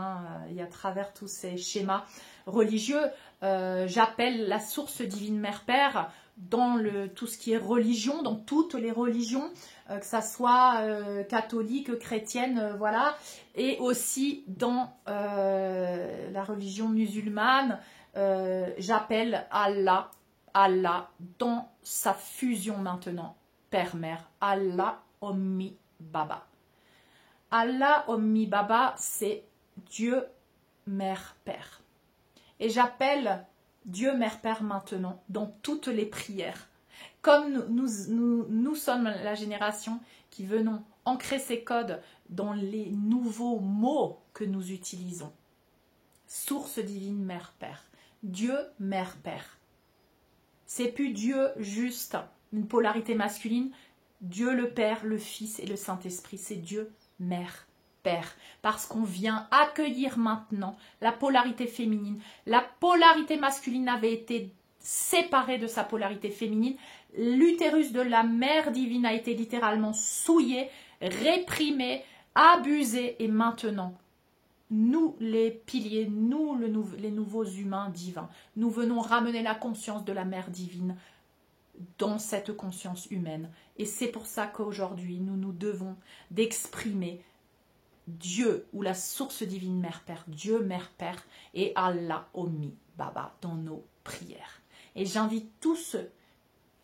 et à travers tous ces schémas religieux. J'appelle la source divine Mère-Père dans tout ce qui est religion, dans toutes les religions, que ça soit catholique, chrétienne, voilà, et aussi dans la religion musulmane, j'appelle Allah dans sa fusion maintenant, Père-Mère, Allah Ommi Baba. Allah Ommi Baba, c'est Dieu, Mère, Père. Et j'appelle Dieu, Mère, Père maintenant dans toutes les prières. Comme nous sommes la génération qui venons ancrer ces codes dans les nouveaux mots que nous utilisons. Source divine, Mère, Père. Dieu, Mère, Père. C'est plus Dieu juste, une polarité masculine. Dieu le Père, le Fils et le Saint-Esprit. C'est Dieu, Mère, Père. Parce qu'on vient accueillir maintenant la polarité féminine. La polarité masculine avait été séparée de sa polarité féminine. L'utérus de la mère divine a été littéralement souillé, réprimé, abusé. Et maintenant, nous les piliers, nous les nouveaux humains divins, nous venons ramener la conscience de la mère divine dans cette conscience humaine. Et c'est pour ça qu'aujourd'hui, nous nous devons d'exprimer Dieu ou la source divine Mère Père, Dieu Mère Père et Allah Ommi Baba dans nos prières. Et j'invite tous ceux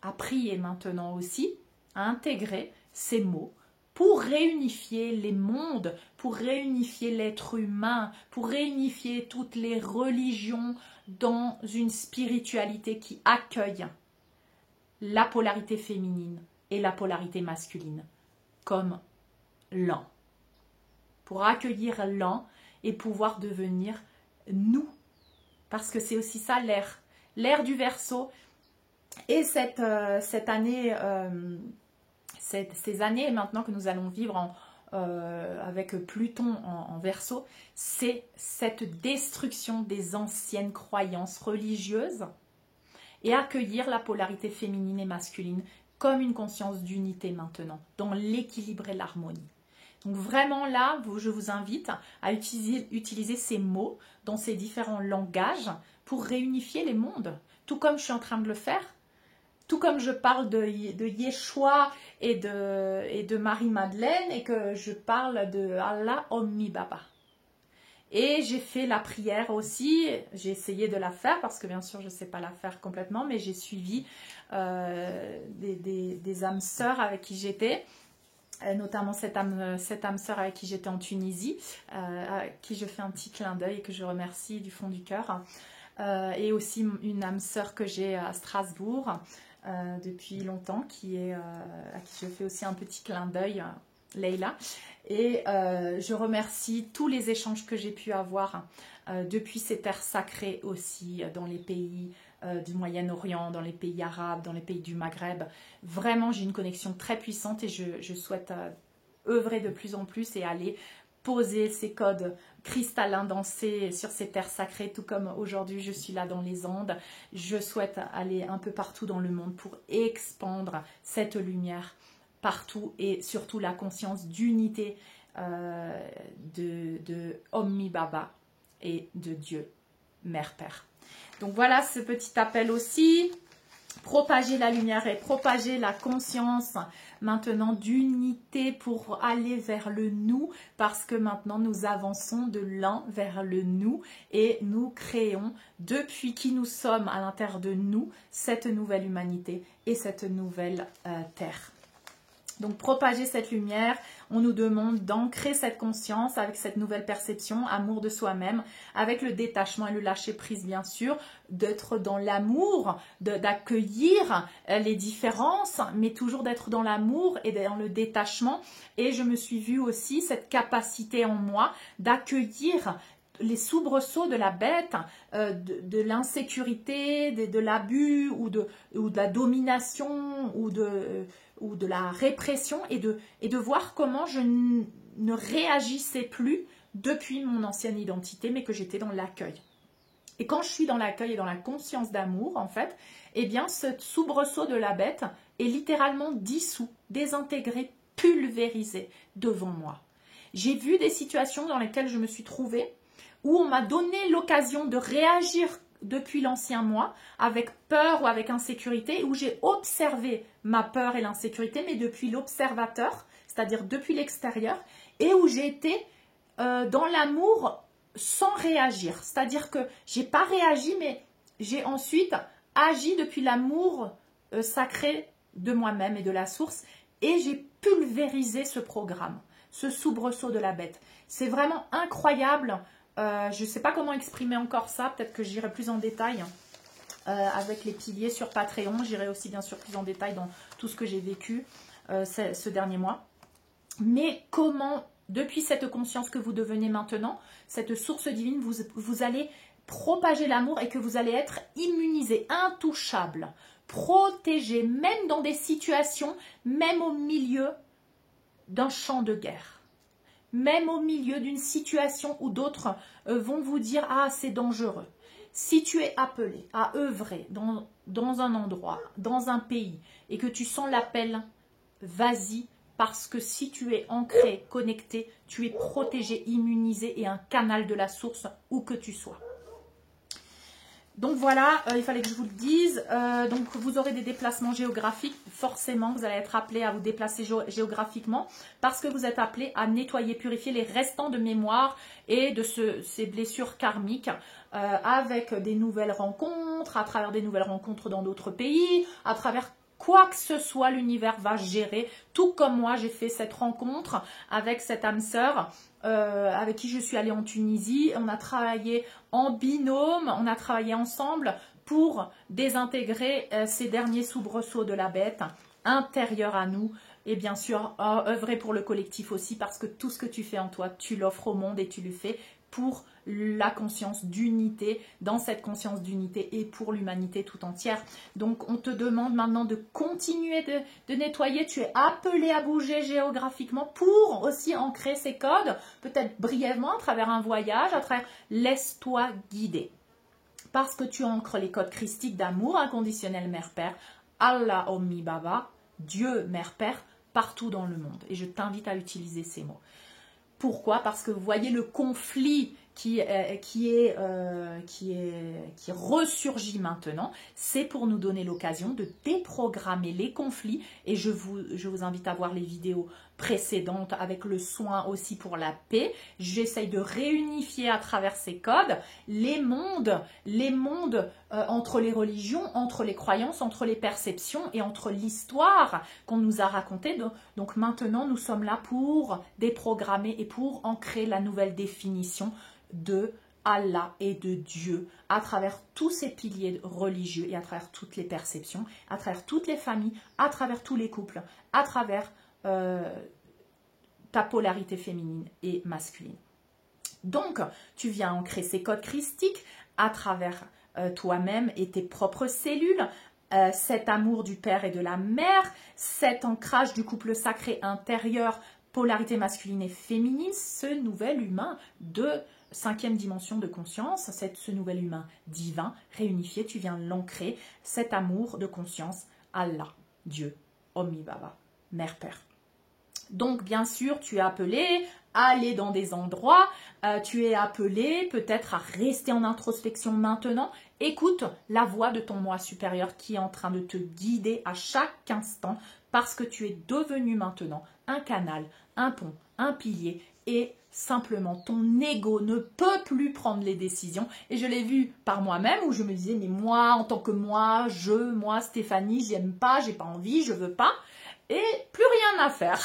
à prier maintenant aussi, à intégrer ces mots pour réunifier les mondes, pour réunifier l'être humain, pour réunifier toutes les religions dans une spiritualité qui accueille la polarité féminine et la polarité masculine comme l'un. Pour accueillir l'un et pouvoir devenir nous. Parce que c'est aussi ça l'ère du Verseau. Et cette année, ces années maintenant que nous allons vivre avec Pluton en Verseau, c'est cette destruction des anciennes croyances religieuses et accueillir la polarité féminine et masculine comme une conscience d'unité maintenant, dans l'équilibre et l'harmonie. Donc vraiment là, je vous invite à utiliser ces mots dans ces différents langages pour réunifier les mondes, tout comme je suis en train de le faire, tout comme je parle de Yeshua et de Marie-Madeleine et que je parle de Allah Ommi Baba. Et j'ai fait la prière aussi, j'ai essayé de la faire parce que bien sûr je ne sais pas la faire complètement, mais j'ai suivi des âmes sœurs avec qui j'étais, notamment cette âme sœur avec qui j'étais en Tunisie, à qui je fais un petit clin d'œil et que je remercie du fond du cœur. Et aussi une âme sœur que j'ai à Strasbourg depuis longtemps, à qui je fais aussi un petit clin d'œil, Leïla. Et je remercie tous les échanges que j'ai pu avoir depuis ces terres sacrées aussi, dans les pays du Moyen-Orient, dans les pays arabes, dans les pays du Maghreb. Vraiment, j'ai une connexion très puissante et je souhaite œuvrer de plus en plus et aller poser ces codes cristallins sur ces terres sacrées, tout comme aujourd'hui je suis là dans les Andes. Je souhaite aller un peu partout dans le monde pour expandre cette lumière partout et surtout la conscience d'unité de Ommi Baba et de Dieu, Mère Père. Donc voilà ce petit appel aussi. Propager la lumière et propager la conscience maintenant d'unité pour aller vers le nous, parce que maintenant nous avançons de l'un vers le nous et nous créons depuis qui nous sommes à l'intérieur de nous cette nouvelle humanité et cette nouvelle terre. Donc propager cette lumière, on nous demande d'ancrer cette conscience avec cette nouvelle perception, amour de soi-même, avec le détachement et le lâcher prise bien sûr, d'être dans l'amour, d'accueillir les différences, mais toujours d'être dans l'amour et dans le détachement. Et je me suis vue aussi cette capacité en moi d'accueillir les soubresauts de la bête, de l'insécurité, de l'abus ou de la domination ou de la répression et de voir comment je ne réagissais plus depuis mon ancienne identité, mais que j'étais dans l'accueil. Et quand je suis dans l'accueil et dans la conscience d'amour, en fait, eh bien, ce soubresaut de la bête est littéralement dissous, désintégré, pulvérisé devant moi. J'ai vu des situations dans lesquelles je me suis trouvée où on m'a donné l'occasion de réagir depuis l'ancien moi, avec peur ou avec insécurité, où j'ai observé ma peur et l'insécurité, mais depuis l'observateur, c'est-à-dire depuis l'extérieur, et où j'ai été dans l'amour sans réagir. C'est-à-dire que je n'ai pas réagi, mais j'ai ensuite agi depuis l'amour sacré de moi-même et de la source, et j'ai pulvérisé ce programme, ce soubresaut de la bête. C'est vraiment incroyable. Je ne sais pas comment exprimer encore ça, peut-être que j'irai plus en détail avec les piliers sur Patreon. J'irai aussi bien sûr plus en détail dans tout ce que j'ai vécu ce dernier mois. Mais comment, depuis cette conscience que vous devenez maintenant, cette source divine, vous allez propager l'amour et que vous allez être immunisé, intouchable, protégé, même dans des situations, même au milieu d'un champ de guerre. Même au milieu d'une situation où d'autres vont vous dire « Ah, c'est dangereux ». Si tu es appelé à œuvrer dans un endroit, dans un pays, et que tu sens l'appel, vas-y, parce que si tu es ancré, connecté, tu es protégé, immunisé et un canal de la source où que tu sois. Donc voilà, il fallait que je vous le dise. Donc vous aurez des déplacements géographiques. Forcément, vous allez être appelé à vous déplacer géographiquement parce que vous êtes appelé à nettoyer, purifier les restants de mémoire et de ces blessures karmiques avec des nouvelles rencontres, à travers des nouvelles rencontres dans d'autres pays, à travers quoi que ce soit, l'univers va gérer. Tout comme moi, j'ai fait cette rencontre avec cette âme sœur avec qui je suis allée en Tunisie. On a travaillé en binôme, on a travaillé ensemble pour désintégrer ces derniers soubresauts de la bête intérieurs à nous. Et bien sûr, œuvrer pour le collectif aussi, parce que tout ce que tu fais en toi, tu l'offres au monde et tu le fais pour la conscience d'unité, dans cette conscience d'unité et pour l'humanité tout entière. Donc on te demande maintenant de continuer de nettoyer, tu es appelé à bouger géographiquement pour aussi ancrer ces codes, peut-être brièvement à travers un voyage, à travers laisse-toi guider. Parce que tu ancres les codes christiques d'amour inconditionnel mère-père, Allah Ommi Baba, Dieu mère-père, partout dans le monde. Et je t'invite à utiliser ces mots. Pourquoi? Parce que vous voyez le conflit qui ressurgit maintenant, c'est pour nous donner l'occasion de déprogrammer les conflits. Et je vous invite à voir les vidéos précédentes avec le soin aussi pour la paix. J'essaye de réunifier à travers ces codes les mondes entre les religions, entre les croyances, entre les perceptions et entre l'histoire qu'on nous a racontée. Donc maintenant, nous sommes là pour déprogrammer et pour ancrer la nouvelle définition de Allah et de Dieu à travers tous ces piliers religieux et à travers toutes les perceptions, à travers toutes les familles, à travers tous les couples, à travers ta polarité féminine et masculine. Donc, tu viens ancrer ces codes christiques à travers toi-même et tes propres cellules, cet amour du père et de la mère, cet ancrage du couple sacré intérieur, polarité masculine et féminine, ce nouvel humain de 5e dimension de conscience, ce nouvel humain divin, réunifié, tu viens l'ancrer, cet amour de conscience, Allah, Dieu, Ommi Baba, Mère Père. Donc bien sûr, tu es appelé à aller dans des endroits, tu es appelé peut-être à rester en introspection maintenant. Écoute la voix de ton moi supérieur qui est en train de te guider à chaque instant parce que tu es devenu maintenant un canal, un pont, un pilier et simplement ton ego ne peut plus prendre les décisions. Et je l'ai vu par moi-même où je me disais mais moi en tant que moi Stéphanie, j'aime pas, j'ai pas envie, je veux pas. Et plus rien à faire.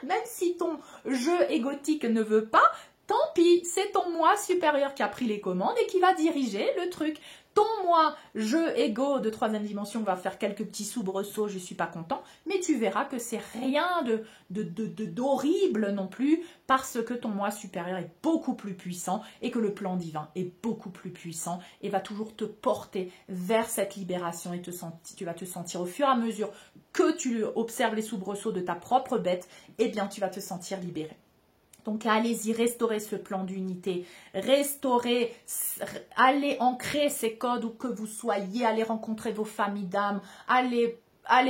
Même si ton jeu égotique ne veut pas, tant pis, c'est ton moi supérieur qui a pris les commandes et qui va diriger le truc. Ton moi, jeu égo de 3e dimension, va faire quelques petits soubresauts, je ne suis pas content, mais tu verras que c'est rien d'horrible non plus, parce que ton moi supérieur est beaucoup plus puissant et que le plan divin est beaucoup plus puissant et va toujours te porter vers cette libération et tu vas te sentir au fur et à mesure que tu observes les soubresauts de ta propre bête, eh bien tu vas te sentir libéré. Donc allez-y, restaurez ce plan d'unité, allez ancrer ces codes où que vous soyez, allez rencontrer vos familles d'âme, allez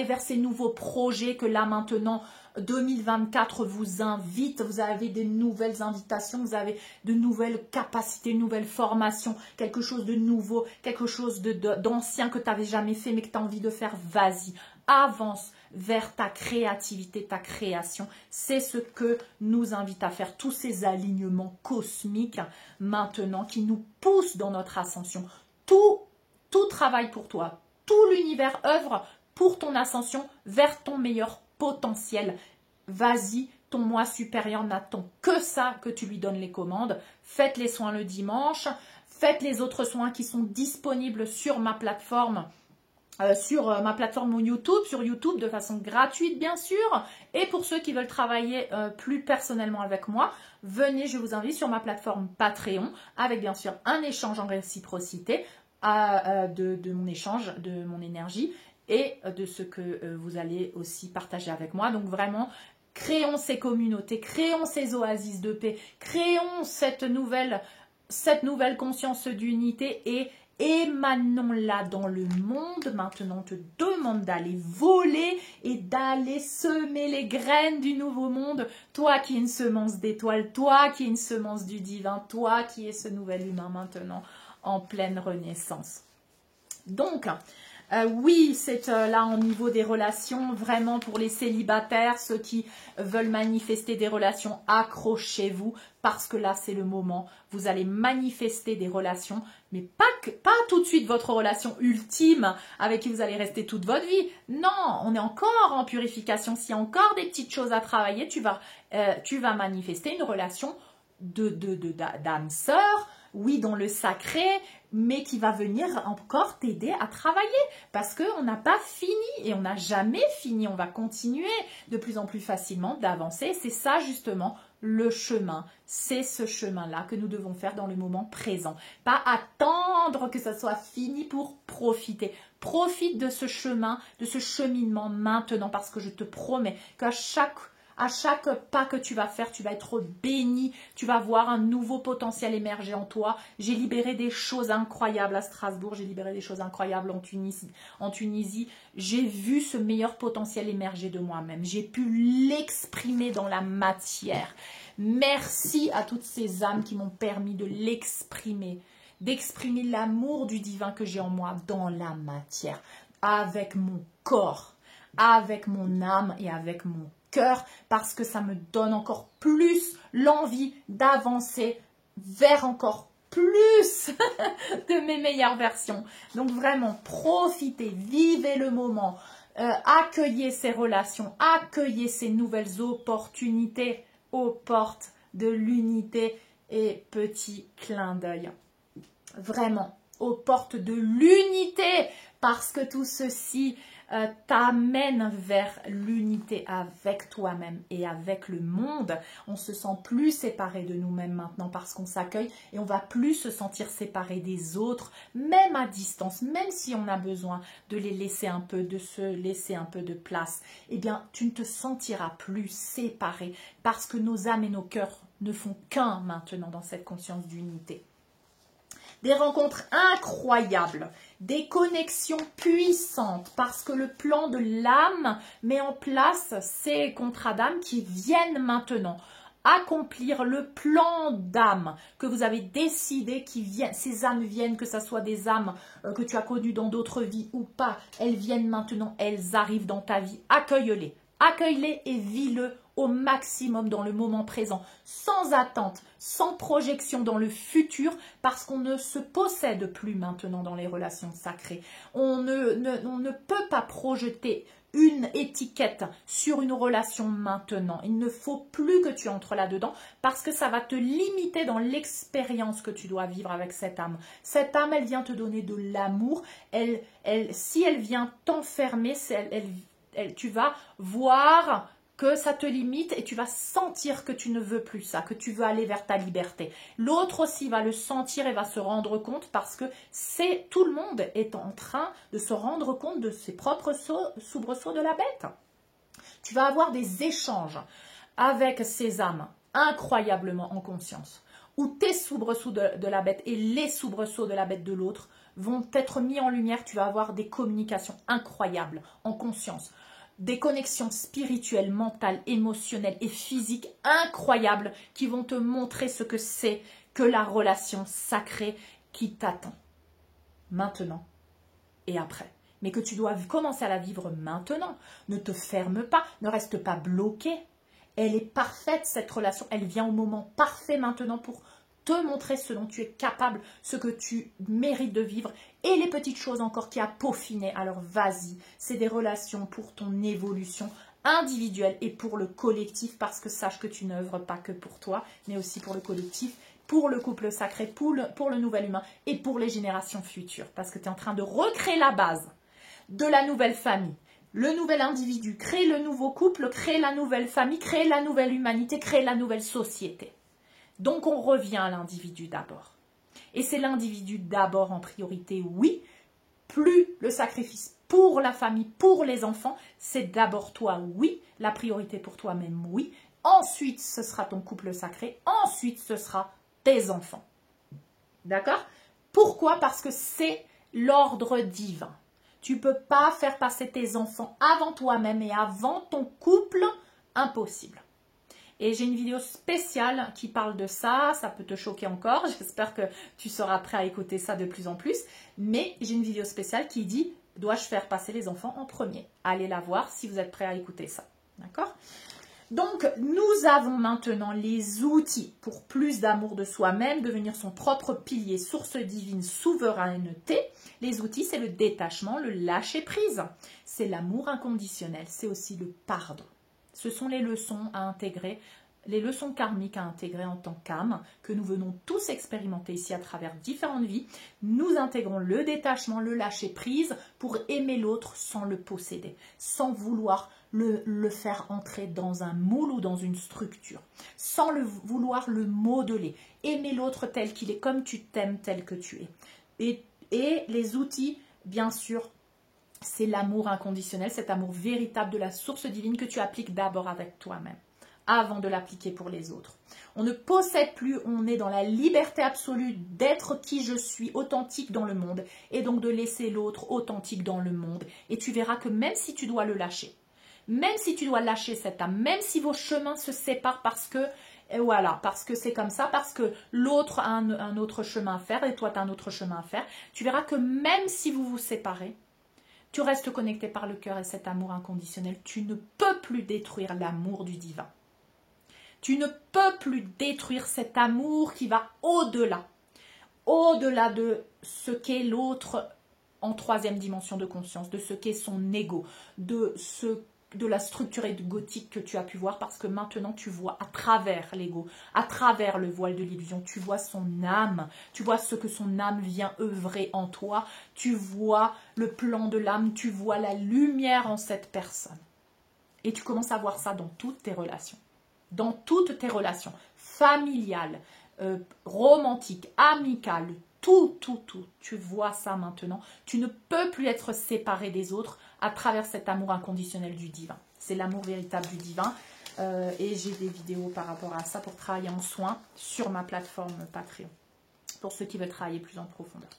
vers ces nouveaux projets que là maintenant, 2024 vous invite, vous avez des nouvelles invitations, vous avez de nouvelles capacités, une nouvelle formation, quelque chose de nouveau, quelque chose d'ancien que tu n'avais jamais fait mais que tu as envie de faire, vas-y, avance vers ta créativité, ta création. C'est ce que nous invite à faire tous ces alignements cosmiques maintenant qui nous poussent dans notre ascension. Tout travaille pour toi. Tout l'univers œuvre pour ton ascension vers ton meilleur potentiel. Vas-y, ton moi supérieur n'attend que ça, que tu lui donnes les commandes. Faites les soins le dimanche. Faites les autres soins qui sont disponibles sur ma plateforme. Sur ma plateforme YouTube, sur YouTube de façon gratuite bien sûr. Et pour ceux qui veulent travailler plus personnellement avec moi, venez, je vous invite sur ma plateforme Patreon avec bien sûr un échange en réciprocité de mon échange, de mon énergie et de ce que vous allez aussi partager avec moi. Donc vraiment, créons ces communautés, créons ces oasis de paix, créons cette nouvelle conscience d'unité et émanons-la dans le monde. Maintenant, on te demande d'aller voler et d'aller semer les graines du nouveau monde. Toi qui es une semence d'étoiles, toi qui es une semence du divin, toi qui es ce nouvel humain maintenant. en pleine renaissance. Donc, oui, c'est là au niveau des relations, vraiment pour les célibataires, ceux qui veulent manifester des relations, accrochez-vous parce que là c'est le moment. Vous allez manifester des relations, mais pas tout de suite votre relation ultime avec qui vous allez rester toute votre vie. Non, on est encore en purification. S'il y a encore des petites choses à travailler, tu vas manifester une relation d'âme sœur, oui, dans le sacré, mais qui va venir encore t'aider à travailler parce qu'on n'a pas fini et on n'a jamais fini. On va continuer de plus en plus facilement d'avancer. C'est ça justement le chemin. C'est ce chemin-là que nous devons faire dans le moment présent. Pas attendre que ça soit fini pour profiter. Profite de ce chemin, de ce cheminement maintenant parce que je te promets qu'à chaque pas que tu vas faire, tu vas être béni, tu vas voir un nouveau potentiel émerger en toi. J'ai libéré des choses incroyables à Strasbourg, j'ai libéré des choses incroyables en Tunisie. J'ai vu ce meilleur potentiel émerger de moi-même. J'ai pu l'exprimer dans la matière. Merci à toutes ces âmes qui m'ont permis de l'exprimer, d'exprimer l'amour du divin que j'ai en moi dans la matière, avec mon corps, avec mon âme et avec mon cœur, parce que ça me donne encore plus l'envie d'avancer vers encore plus de mes meilleures versions. Donc vraiment, profitez, vivez le moment, accueillez ces relations, accueillez ces nouvelles opportunités aux portes de l'unité et petit clin d'œil. Vraiment, aux portes de l'unité, parce que tout ceci t'amène vers l'unité avec toi-même et avec le monde. On se sent plus séparé de nous-mêmes maintenant parce qu'on s'accueille et on va plus se sentir séparé des autres, même à distance, même si on a besoin de les laisser un peu, de se laisser un peu de place. Eh bien, tu ne te sentiras plus séparé parce que nos âmes et nos cœurs ne font qu'un maintenant dans cette conscience d'unité. Des rencontres incroyables, des connexions puissantes, parce que le plan de l'âme met en place ces contrats d'âme qui viennent maintenant accomplir le plan d'âme que vous avez décidé, ces âmes viennent, que ce soit des âmes que tu as connues dans d'autres vies ou pas, elles viennent maintenant, elles arrivent dans ta vie, accueille-les. Accueille-les et vis-le au maximum dans le moment présent, sans attente, sans projection dans le futur, parce qu'on ne se possède plus maintenant dans les relations sacrées. On ne peut pas projeter une étiquette sur une relation maintenant. Il ne faut plus que tu entres là-dedans parce que ça va te limiter dans l'expérience que tu dois vivre avec cette âme. Cette âme, elle vient te donner de l'amour. Si elle vient t'enfermer, tu vas voir que ça te limite et tu vas sentir que tu ne veux plus ça, que tu veux aller vers ta liberté. L'autre aussi va le sentir et va se rendre compte parce que tout le monde est en train de se rendre compte de ses propres soubresauts de la bête. Tu vas avoir des échanges avec ces âmes incroyablement en conscience, où tes soubresauts de la bête et les soubresauts de la bête de l'autre vont être mis en lumière. Tu vas avoir des communications incroyables en conscience. Des connexions spirituelles, mentales, émotionnelles et physiques incroyables qui vont te montrer ce que c'est que la relation sacrée qui t'attend maintenant et après. Mais que tu dois commencer à la vivre maintenant. Ne te ferme pas, ne reste pas bloqué. Elle est parfaite cette relation, elle vient au moment parfait maintenant pour te montrer ce dont tu es capable, ce que tu mérites de vivre et les petites choses encore qui a peaufiné. Alors vas-y, c'est des relations pour ton évolution individuelle et pour le collectif, parce que sache que tu n'œuvres pas que pour toi, mais aussi pour le collectif, pour le couple sacré, pour le nouvel humain et pour les générations futures, parce que tu es en train de recréer la base de la nouvelle famille. Le nouvel individu, créer le nouveau couple, créer la nouvelle famille, créer la nouvelle humanité, créer la nouvelle société. Donc on revient à l'individu d'abord. Et c'est l'individu d'abord en priorité, oui. Plus le sacrifice pour la famille, pour les enfants, c'est d'abord toi, oui. La priorité pour toi-même, oui. Ensuite, ce sera ton couple sacré. Ensuite, ce sera tes enfants. D'accord? Pourquoi? Parce que c'est l'ordre divin. Tu ne peux pas faire passer tes enfants avant toi-même et avant ton couple, impossible. Et j'ai une vidéo spéciale qui parle de ça. Ça peut te choquer encore. J'espère que tu seras prêt à écouter ça de plus en plus. Mais j'ai une vidéo spéciale qui dit « Dois-je faire passer les enfants en premier ?» Allez la voir si vous êtes prêt à écouter ça. D'accord ? Donc, nous avons maintenant les outils pour plus d'amour de soi-même, devenir son propre pilier, source divine, souveraineté. Les outils, c'est le détachement, le lâcher-prise. C'est l'amour inconditionnel, c'est aussi le pardon. Ce sont les leçons à intégrer, les leçons karmiques à intégrer en tant qu'âme, que nous venons tous expérimenter ici à travers différentes vies. Nous intégrons le détachement, le lâcher-prise pour aimer l'autre sans le posséder, sans vouloir le faire entrer dans un moule ou dans une structure, sans vouloir le modeler. Aimer l'autre tel qu'il est, comme tu t'aimes tel que tu es. Et les outils, bien sûr, c'est l'amour inconditionnel, cet amour véritable de la source divine que tu appliques d'abord avec toi-même, avant de l'appliquer pour les autres. On ne possède plus, on est dans la liberté absolue d'être qui je suis, authentique dans le monde, et donc de laisser l'autre authentique dans le monde. Et tu verras que même si tu dois le lâcher, même si tu dois lâcher cette âme, même si vos chemins se séparent parce que, voilà, parce que c'est comme ça, parce que l'autre a un autre chemin à faire et toi tu as un autre chemin à faire, tu verras que même si vous vous séparez, tu restes connecté par le cœur et cet amour inconditionnel. Tu ne peux plus détruire l'amour du divin. Tu ne peux plus détruire cet amour qui va au-delà de ce qu'est l'autre en troisième dimension de conscience, de ce qu'est son ego, de la structure égotique que tu as pu voir, parce que maintenant tu vois à travers l'ego, à travers le voile de l'illusion, tu vois son âme, tu vois ce que son âme vient œuvrer en toi, tu vois le plan de l'âme, tu vois la lumière en cette personne. Et tu commences à voir ça dans toutes tes relations. Dans toutes tes relations, familiales, romantiques, amicales, tout. Tu vois ça maintenant. Tu ne peux plus être séparé des autres à travers cet amour inconditionnel du divin. C'est l'amour véritable du divin. Et j'ai des vidéos par rapport à ça pour travailler en soins sur ma plateforme Patreon. Pour ceux qui veulent travailler plus en profondeur.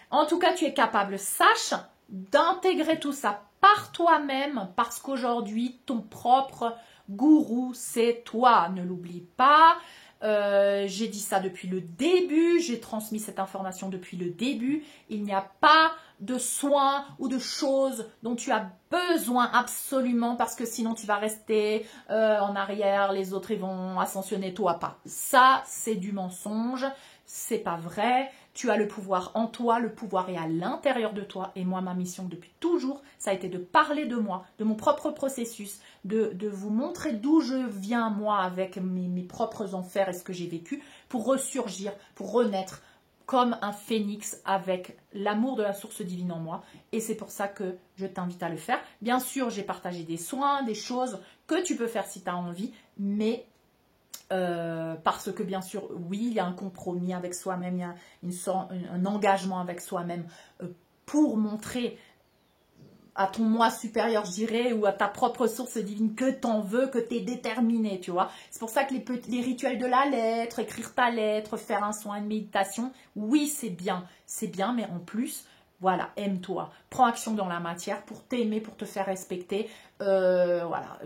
En tout cas, tu es capable, sache, d'intégrer tout ça par toi-même parce qu'aujourd'hui, ton propre gourou, c'est toi. Ne l'oublie pas. J'ai dit ça depuis le début, j'ai transmis cette information depuis le début. Il n'y a pas de soins ou de choses dont tu as besoin absolument parce que sinon tu vas rester en arrière, les autres ils vont ascensionner, toi pas. Ça, c'est du mensonge, c'est pas vrai. Tu as le pouvoir en toi, le pouvoir est à l'intérieur de toi. Et moi, ma mission depuis toujours, ça a été de parler de moi, de mon propre processus, de vous montrer d'où je viens, moi, avec mes propres enfers et ce que j'ai vécu, pour ressurgir, pour renaître comme un phénix avec l'amour de la source divine en moi. Et c'est pour ça que je t'invite à le faire. Bien sûr, j'ai partagé des soins, des choses que tu peux faire si tu as envie, mais parce que bien sûr, oui, il y a un compromis avec soi-même, il y a un engagement avec soi-même pour montrer à ton moi supérieur, je dirais, ou à ta propre source divine que t'en veux, que t'es déterminé, tu vois. C'est pour ça que les rituels de la lettre, écrire ta lettre, faire un soin, une méditation, oui, c'est bien, mais en plus, voilà, aime-toi. Prends action dans la matière pour t'aimer, pour te faire respecter, voilà.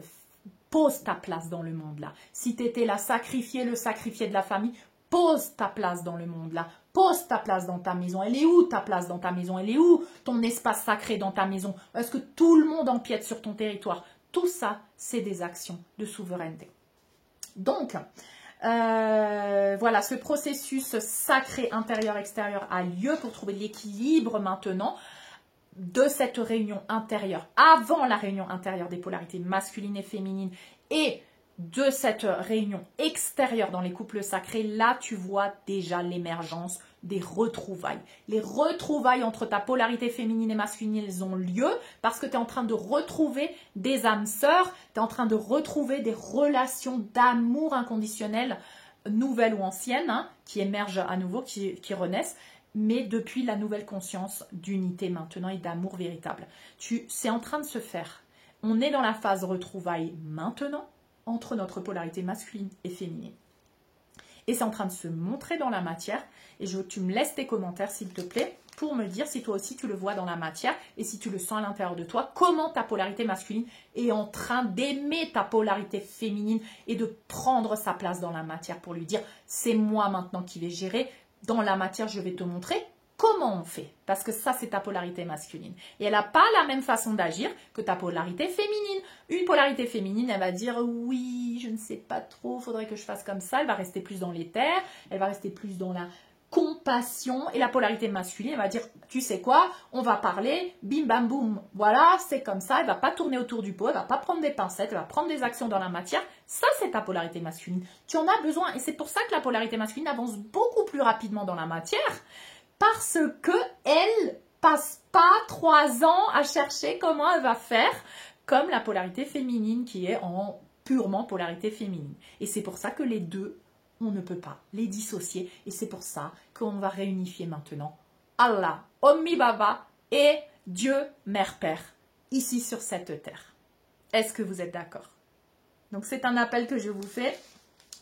Pose ta place dans le monde là. Si tu étais là, le sacrifié de la famille, pose ta place dans le monde là. Pose ta place dans ta maison. Elle est où ta place dans ta maison? Elle est où ton espace sacré dans ta maison? Est-ce que tout le monde empiète sur ton territoire? Tout ça, c'est des actions de souveraineté. Donc, voilà, ce processus sacré intérieur-extérieur a lieu pour trouver l'équilibre maintenant de cette réunion intérieure, avant la réunion intérieure des polarités masculines et féminines, et de cette réunion extérieure dans les couples sacrés, là tu vois déjà l'émergence des retrouvailles. Les retrouvailles entre ta polarité féminine et masculine, elles ont lieu parce que tu es en train de retrouver des âmes sœurs, tu es en train de retrouver des relations d'amour inconditionnel, nouvelles ou anciennes, hein, qui émergent à nouveau, qui renaissent, mais depuis la nouvelle conscience d'unité maintenant et d'amour véritable. C'est en train de se faire. On est dans la phase retrouvailles maintenant entre notre polarité masculine et féminine. Et c'est en train de se montrer dans la matière. Et tu me laisses tes commentaires, s'il te plaît, pour me dire si toi aussi tu le vois dans la matière et si tu le sens à l'intérieur de toi, comment ta polarité masculine est en train d'aimer ta polarité féminine et de prendre sa place dans la matière pour lui dire c'est moi maintenant qui vais gérer, dans la matière je vais te montrer comment on fait, parce que ça c'est ta polarité masculine et elle n'a pas la même façon d'agir que ta polarité féminine. Une polarité féminine, elle va dire oui, je ne sais pas trop, faudrait que je fasse comme ça, elle va rester plus dans l'éther, elle va rester plus dans la compassion, et la polarité masculine, elle va dire tu sais quoi, on va parler, bim bam boum, voilà, c'est comme ça, elle va pas tourner autour du pot, elle va pas prendre des pincettes, elle va prendre des actions dans la matière. Ça c'est ta polarité masculine, tu en as besoin et c'est pour ça que la polarité masculine avance beaucoup plus rapidement dans la matière. Parce que elle passe pas 3 ans à chercher comment elle va faire, comme la polarité féminine qui est en purement polarité féminine. Et c'est pour ça que les deux, on ne peut pas les dissocier. Et c'est pour ça qu'on va réunifier maintenant Allah, Ommi Baba et Dieu, Mère, Père, ici sur cette terre. Est-ce que vous êtes d'accord? Donc c'est un appel que je vous fais.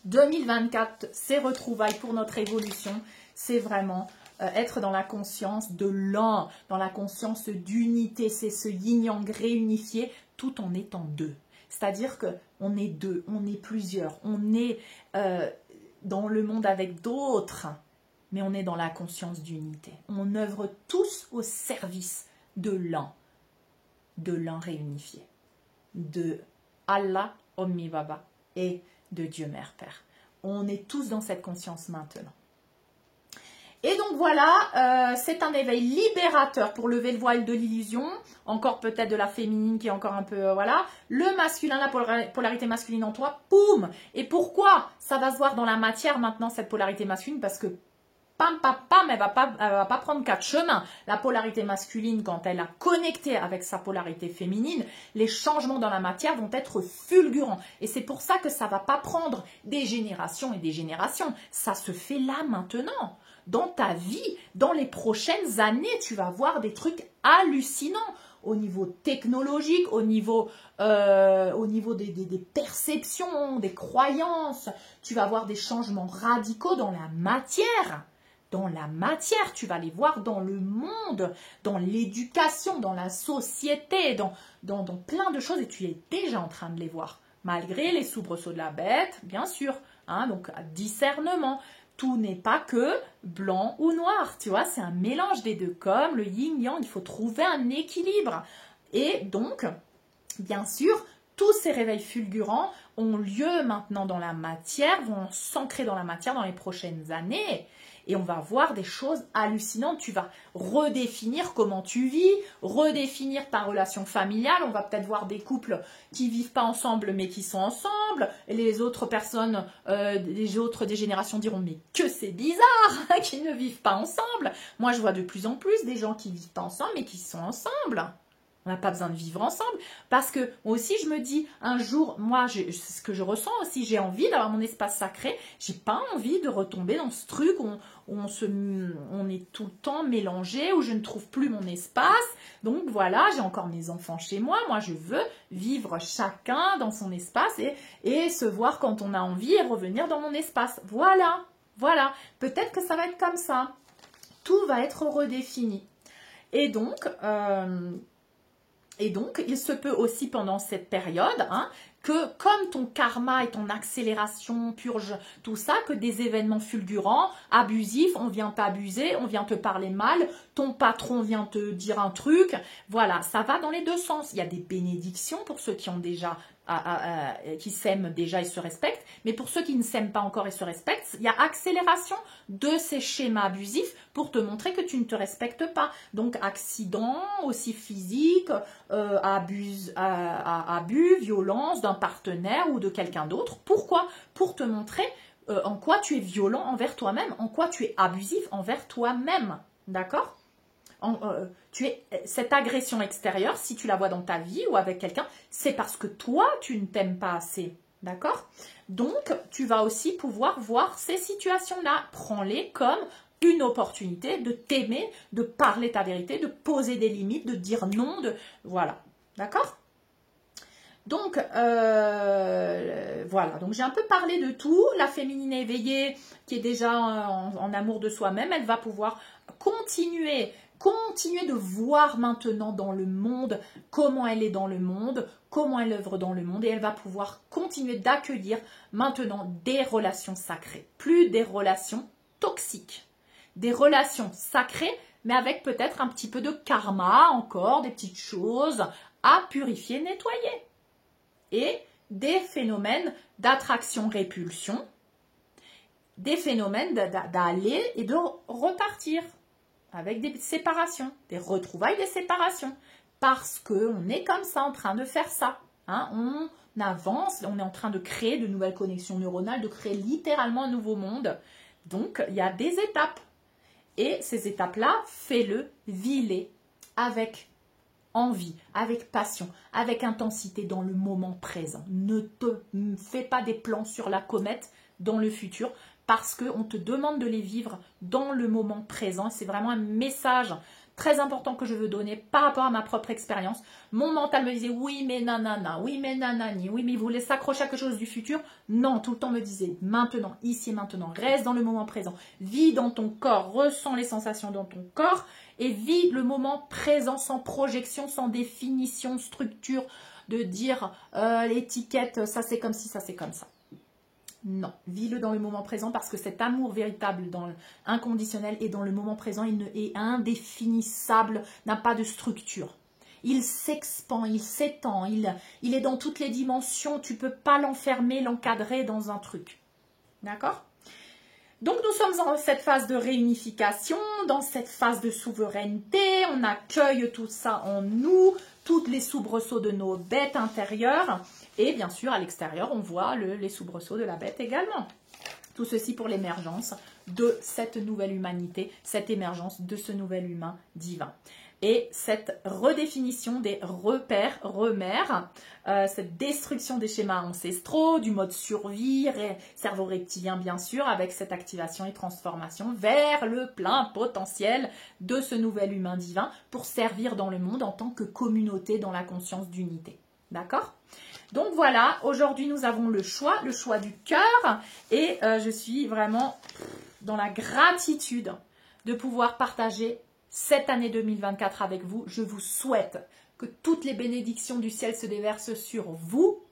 2024, c'est retrouvailles pour notre évolution. C'est vraiment être dans la conscience de l'un, dans la conscience d'unité. C'est ce yin-yang réunifié tout en étant deux. C'est-à-dire qu'on est deux, on est plusieurs, on est dans le monde avec d'autres, mais on est dans la conscience d'unité. On œuvre tous au service de l'un réunifié, de Allah, Ommi Baba et de Dieu Mère Père. On est tous dans cette conscience maintenant. Et donc voilà, c'est un éveil libérateur pour lever le voile de l'illusion, encore peut-être de la féminine qui est encore un peu, voilà. Le masculin, la polarité masculine en toi, boum. Et pourquoi ça va se voir dans la matière maintenant, cette polarité masculine? Parce que pam, pam, pam, elle va pas prendre 4 chemins. La polarité masculine, quand elle a connecté avec sa polarité féminine, les changements dans la matière vont être fulgurants. Et c'est pour ça que ça va pas prendre des générations et des générations. Ça se fait là maintenant. Dans ta vie, dans les prochaines années, tu vas voir des trucs hallucinants au niveau technologique, au niveau des perceptions, des croyances. Tu vas voir des changements radicaux dans la matière. Dans la matière, tu vas les voir dans le monde, dans l'éducation, dans la société, dans plein de choses et tu es déjà en train de les voir. Malgré les soubresauts de la bête, bien sûr. Hein, donc, discernement. Tout n'est pas que blanc ou noir, tu vois, c'est un mélange des deux. Comme le yin-yang, il faut trouver un équilibre. Et donc, bien sûr, tous ces réveils fulgurants ont lieu maintenant dans la matière, vont s'ancrer dans la matière dans les prochaines années. Et on va voir des choses hallucinantes. Tu vas redéfinir comment tu vis, redéfinir ta relation familiale. On va peut-être voir des couples qui vivent pas ensemble mais qui sont ensemble. Et les autres personnes, des générations diront mais que c'est bizarre qu'ils ne vivent pas ensemble. Moi je vois de plus en plus des gens qui vivent pas ensemble mais qui sont ensemble. On n'a pas besoin de vivre ensemble. Parce que moi aussi, je me dis, un jour, moi, c'est ce que je ressens aussi, j'ai envie d'avoir mon espace sacré. J'ai pas envie de retomber dans ce truc où on est tout le temps mélangé, où je ne trouve plus mon espace. Donc voilà, j'ai encore mes enfants chez moi. Moi, je veux vivre chacun dans son espace et se voir quand on a envie et revenir dans mon espace. Voilà, voilà. Peut-être que ça va être comme ça. Tout va être redéfini. Et donc, il se peut aussi pendant cette période que comme ton karma et ton accélération purge tout ça, que des événements fulgurants, abusifs, on vient t'abuser, on vient te parler mal, ton patron vient te dire un truc, voilà, ça va dans les deux sens. Il y a des bénédictions pour ceux qui ont déjà qui s'aiment déjà et se respectent, mais pour ceux qui ne s'aiment pas encore et se respectent, il y a accélération de ces schémas abusifs pour te montrer que tu ne te respectes pas. Donc accident aussi physique, abus, violence d'un partenaire ou de quelqu'un d'autre. Pourquoi? Pour te montrer en quoi tu es violent envers toi-même, en quoi tu es abusif envers toi-même. D'accord? Cette agression extérieure, si tu la vois dans ta vie ou avec quelqu'un, c'est parce que toi, tu ne t'aimes pas assez. D'accord? Donc, tu vas aussi pouvoir voir ces situations-là. Prends-les comme une opportunité de t'aimer, de parler ta vérité, de poser des limites, de dire non. Voilà. D'accord? Donc, voilà. Donc, j'ai un peu parlé de tout. La féminine éveillée, qui est déjà en amour de soi-même, elle va pouvoir continuer continuer de voir maintenant dans le monde comment elle est dans le monde, comment elle œuvre dans le monde, et elle va pouvoir continuer d'accueillir maintenant des relations sacrées, plus des relations toxiques, des relations sacrées, mais avec peut-être un petit peu de karma encore, des petites choses à purifier, nettoyer, et des phénomènes d'attraction-répulsion, des phénomènes d'aller et de repartir, avec des séparations, des retrouvailles, des séparations, parce qu'on est comme ça, en train de faire ça. Hein, on avance, on est en train de créer de nouvelles connexions neuronales, de créer littéralement un nouveau monde. Donc, il y a des étapes. Et ces étapes-là, fais-le, vis-les avec envie, avec passion, avec intensité dans le moment présent. Ne te fais pas des plans sur la comète dans le futur, parce qu'on te demande de les vivre dans le moment présent. C'est vraiment un message très important que je veux donner par rapport à ma propre expérience. Mon mental me disait oui mais nanana, oui mais nanani, oui mais il voulait s'accrocher à quelque chose du futur. Non, tout le temps me disait maintenant, ici et maintenant, reste dans le moment présent. Vis dans ton corps, ressens les sensations dans ton corps et vis le moment présent sans projection, sans définition, structure, de dire l'étiquette, ça c'est comme ci, ça c'est comme ça. Non, vis-le dans le moment présent parce que cet amour véritable, inconditionnel est dans le moment présent, il est indéfinissable, n'a pas de structure. Il s'expand, il s'étend, il est dans toutes les dimensions, tu ne peux pas l'enfermer, l'encadrer dans un truc. D'accord ? Donc nous sommes dans cette phase de réunification, dans cette phase de souveraineté, on accueille tout ça en nous, tous les soubresauts de nos bêtes intérieures, et bien sûr à l'extérieur on voit les soubresauts de la bête également. Tout ceci pour l'émergence de cette nouvelle humanité, cette émergence de ce nouvel humain divin. Et cette redéfinition des repères, remères, cette destruction des schémas ancestraux, du mode survie, cerveau reptilien bien sûr, avec cette activation et transformation vers le plein potentiel de ce nouvel humain divin pour servir dans le monde en tant que communauté dans la conscience d'unité. D'accord ? Donc voilà, aujourd'hui nous avons le choix du cœur et je suis vraiment dans la gratitude de pouvoir partager cette année 2024 avec vous. Je vous souhaite que toutes les bénédictions du ciel se déversent sur vous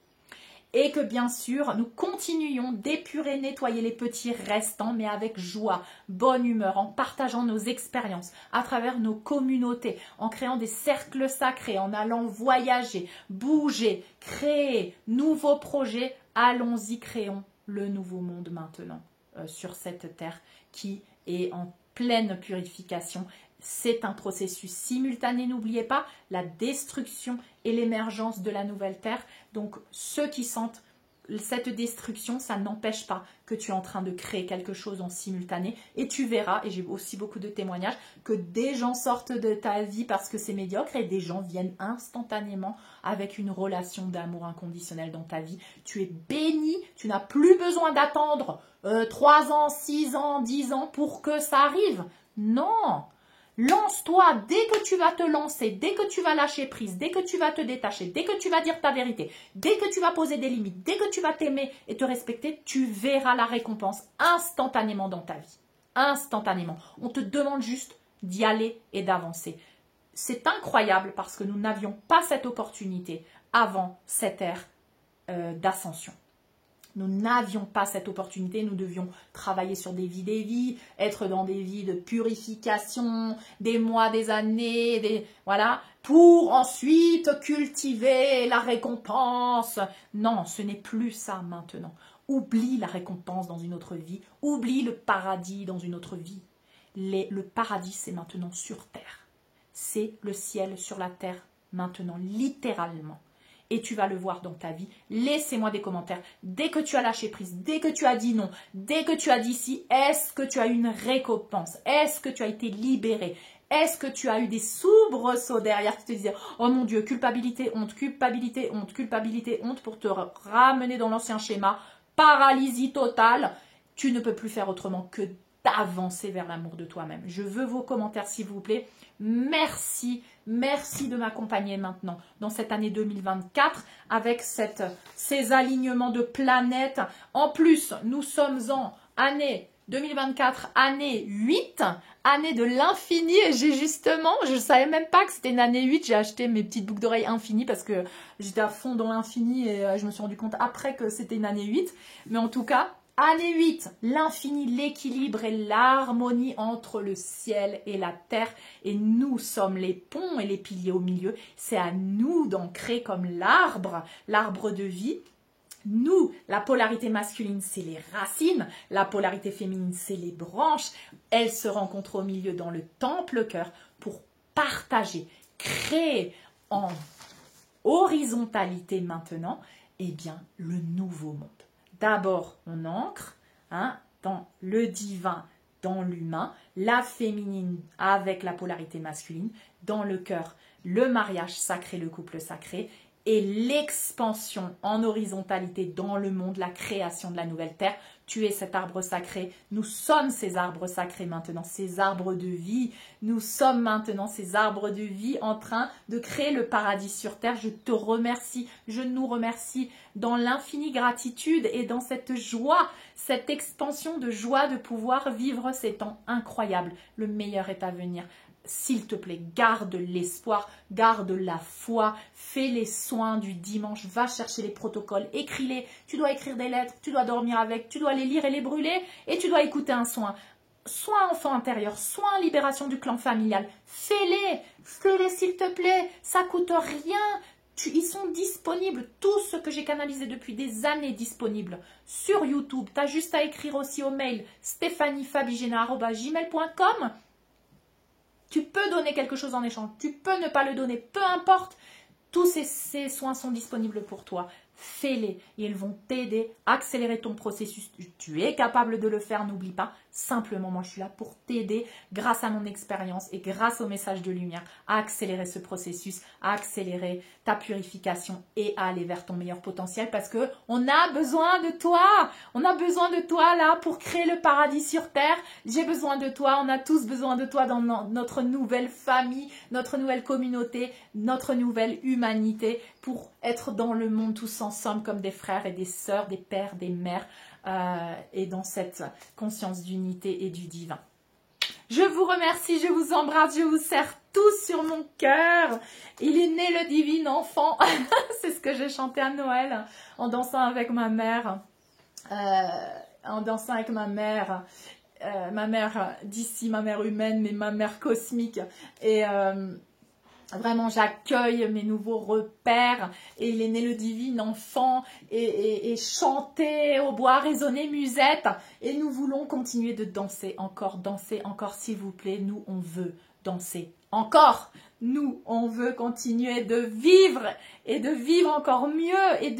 et que bien sûr nous continuions d'épurer, nettoyer les petits restants mais avec joie, bonne humeur, en partageant nos expériences à travers nos communautés, en créant des cercles sacrés, en allant voyager, bouger, créer nouveaux projets. Allons-y, créons le nouveau monde maintenant sur cette terre qui est en pleine purification. C'est un processus simultané, n'oubliez pas, la destruction et l'émergence de la nouvelle terre. Donc ceux qui sentent cette destruction, ça n'empêche pas que tu es en train de créer quelque chose en simultané. Et tu verras, et j'ai aussi beaucoup de témoignages, que des gens sortent de ta vie parce que c'est médiocre et des gens viennent instantanément avec une relation d'amour inconditionnel dans ta vie. Tu es béni, tu n'as plus besoin d'attendre 3 ans, 6 ans, 10 ans pour que ça arrive. Non! Lance-toi dès que tu vas te lancer, dès que tu vas lâcher prise, dès que tu vas te détacher, dès que tu vas dire ta vérité, dès que tu vas poser des limites, dès que tu vas t'aimer et te respecter, tu verras la récompense instantanément dans ta vie. Instantanément. On te demande juste d'y aller et d'avancer. C'est incroyable parce que nous n'avions pas cette opportunité avant cette ère d'ascension. Nous n'avions pas cette opportunité, nous devions travailler sur des vies, être dans des vies de purification, des mois, des années, voilà, pour ensuite cultiver la récompense. Non, ce n'est plus ça maintenant. Oublie la récompense dans une autre vie, oublie le paradis dans une autre vie. Le paradis, c'est maintenant sur terre. C'est le ciel sur la terre maintenant, littéralement. Et tu vas le voir dans ta vie. Laissez-moi des commentaires. Dès que tu as lâché prise, dès que tu as dit non, dès que tu as dit si, est-ce que tu as eu une récompense? Est-ce que tu as été libéré? Est-ce que tu as eu des soubresauts derrière qui te disaient « Oh mon Dieu, culpabilité, honte, culpabilité, honte, culpabilité, honte » pour te ramener dans l'ancien schéma, paralysie totale. Tu ne peux plus faire autrement que d'avancer vers l'amour de toi-même. Je veux vos commentaires s'il vous plaît. Merci, merci de m'accompagner maintenant dans cette année 2024 avec ces alignements de planètes. En plus, nous sommes en année 2024, année 8, année de l'infini. Et j'ai justement, je ne savais même pas que c'était une année 8. J'ai acheté mes petites boucles d'oreilles infinies parce que j'étais à fond dans l'infini et je me suis rendu compte après que c'était une année 8. Mais en tout cas, année 8, l'infini, l'équilibre et l'harmonie entre le ciel et la terre. Et nous sommes les ponts et les piliers au milieu. C'est à nous d'ancrer comme l'arbre de vie. Nous, la polarité masculine, c'est les racines. La polarité féminine, c'est les branches. Elles se rencontrent au milieu dans le temple cœur pour partager, créer en horizontalité maintenant, eh bien, le nouveau monde. D'abord, on ancre dans le divin, dans l'humain, la féminine avec la polarité masculine, dans le cœur, le mariage sacré, le couple sacré, et l'expansion en horizontalité dans le monde, la création de la nouvelle terre. Tu es cet arbre sacré. Nous sommes ces arbres sacrés maintenant, ces arbres de vie. Nous sommes maintenant ces arbres de vie en train de créer le paradis sur terre. Je te remercie, je nous remercie dans l'infinie gratitude et dans cette joie, cette expansion de joie de pouvoir vivre ces temps incroyables. Le meilleur est à venir. S'il te plaît, garde l'espoir, garde la foi, fais les soins du dimanche, va chercher les protocoles, écris-les. Tu dois écrire des lettres, tu dois dormir avec, tu dois les lire et les brûler et tu dois écouter un soin. Soin enfant intérieur, soin libération du clan familial. Fais-les s'il te plaît, ça coûte rien. Ils sont disponibles, tout ce que j'ai canalisé depuis des années disponible sur YouTube. Tu as juste à écrire aussi au mail stephaniefabigena@gmail.com. Tu peux donner quelque chose en échange, tu peux ne pas le donner, peu importe. Tous ces soins sont disponibles pour toi. Fais-les, ils vont t'aider à accélérer ton processus. Tu es capable de le faire, n'oublie pas. Simplement, moi, je suis là pour t'aider grâce à mon expérience et grâce au message de lumière à accélérer ce processus, à accélérer ta purification et à aller vers ton meilleur potentiel parce que on a besoin de toi. On a besoin de toi là pour créer le paradis sur terre. J'ai besoin de toi. On a tous besoin de toi dans notre nouvelle famille, notre nouvelle communauté, notre nouvelle humanité pour être dans le monde tous ensemble comme des frères et des sœurs, des pères, des mères et dans cette conscience d'unité et du divin. Je vous remercie, je vous embrasse, je vous serre tous sur mon cœur. Il est né le divin enfant. C'est ce que j'ai chanté à Noël en dansant avec ma mère. Ma mère d'ici, ma mère humaine, mais ma mère cosmique. Et vraiment, j'accueille mes nouveaux repères et il est né le divin enfant et chanter au bois, résonner musette. Et nous voulons continuer de danser encore s'il vous plaît. Nous, on veut danser encore. Nous, on veut continuer de vivre et de vivre encore mieux et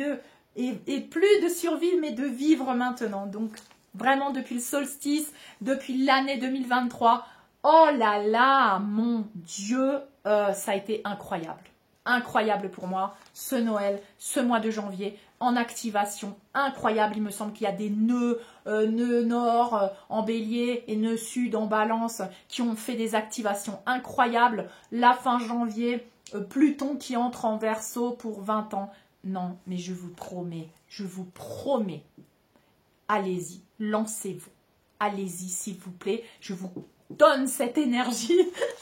plus de survivre, mais de vivre maintenant. Donc, vraiment, depuis le solstice, depuis l'année 2023, oh là là, mon Dieu, ça a été incroyable. Incroyable pour moi, ce Noël, ce mois de janvier, en activation, incroyable. Il me semble qu'il y a des nœuds, nœud nord en bélier et nœud sud en balance qui ont fait des activations incroyables. La fin janvier, Pluton qui entre en Verseau pour 20 ans. Non, mais je vous promets, allez-y, lancez-vous. Allez-y, s'il vous plaît, je vous donne cette énergie,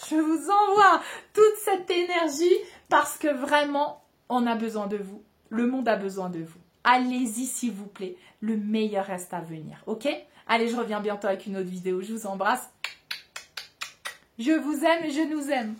je vous envoie toute cette énergie parce que vraiment, on a besoin de vous. Le monde a besoin de vous. Allez-y, s'il vous plaît. Le meilleur reste à venir, ok? Allez, je reviens bientôt avec une autre vidéo. Je vous embrasse. Je vous aime et je nous aime.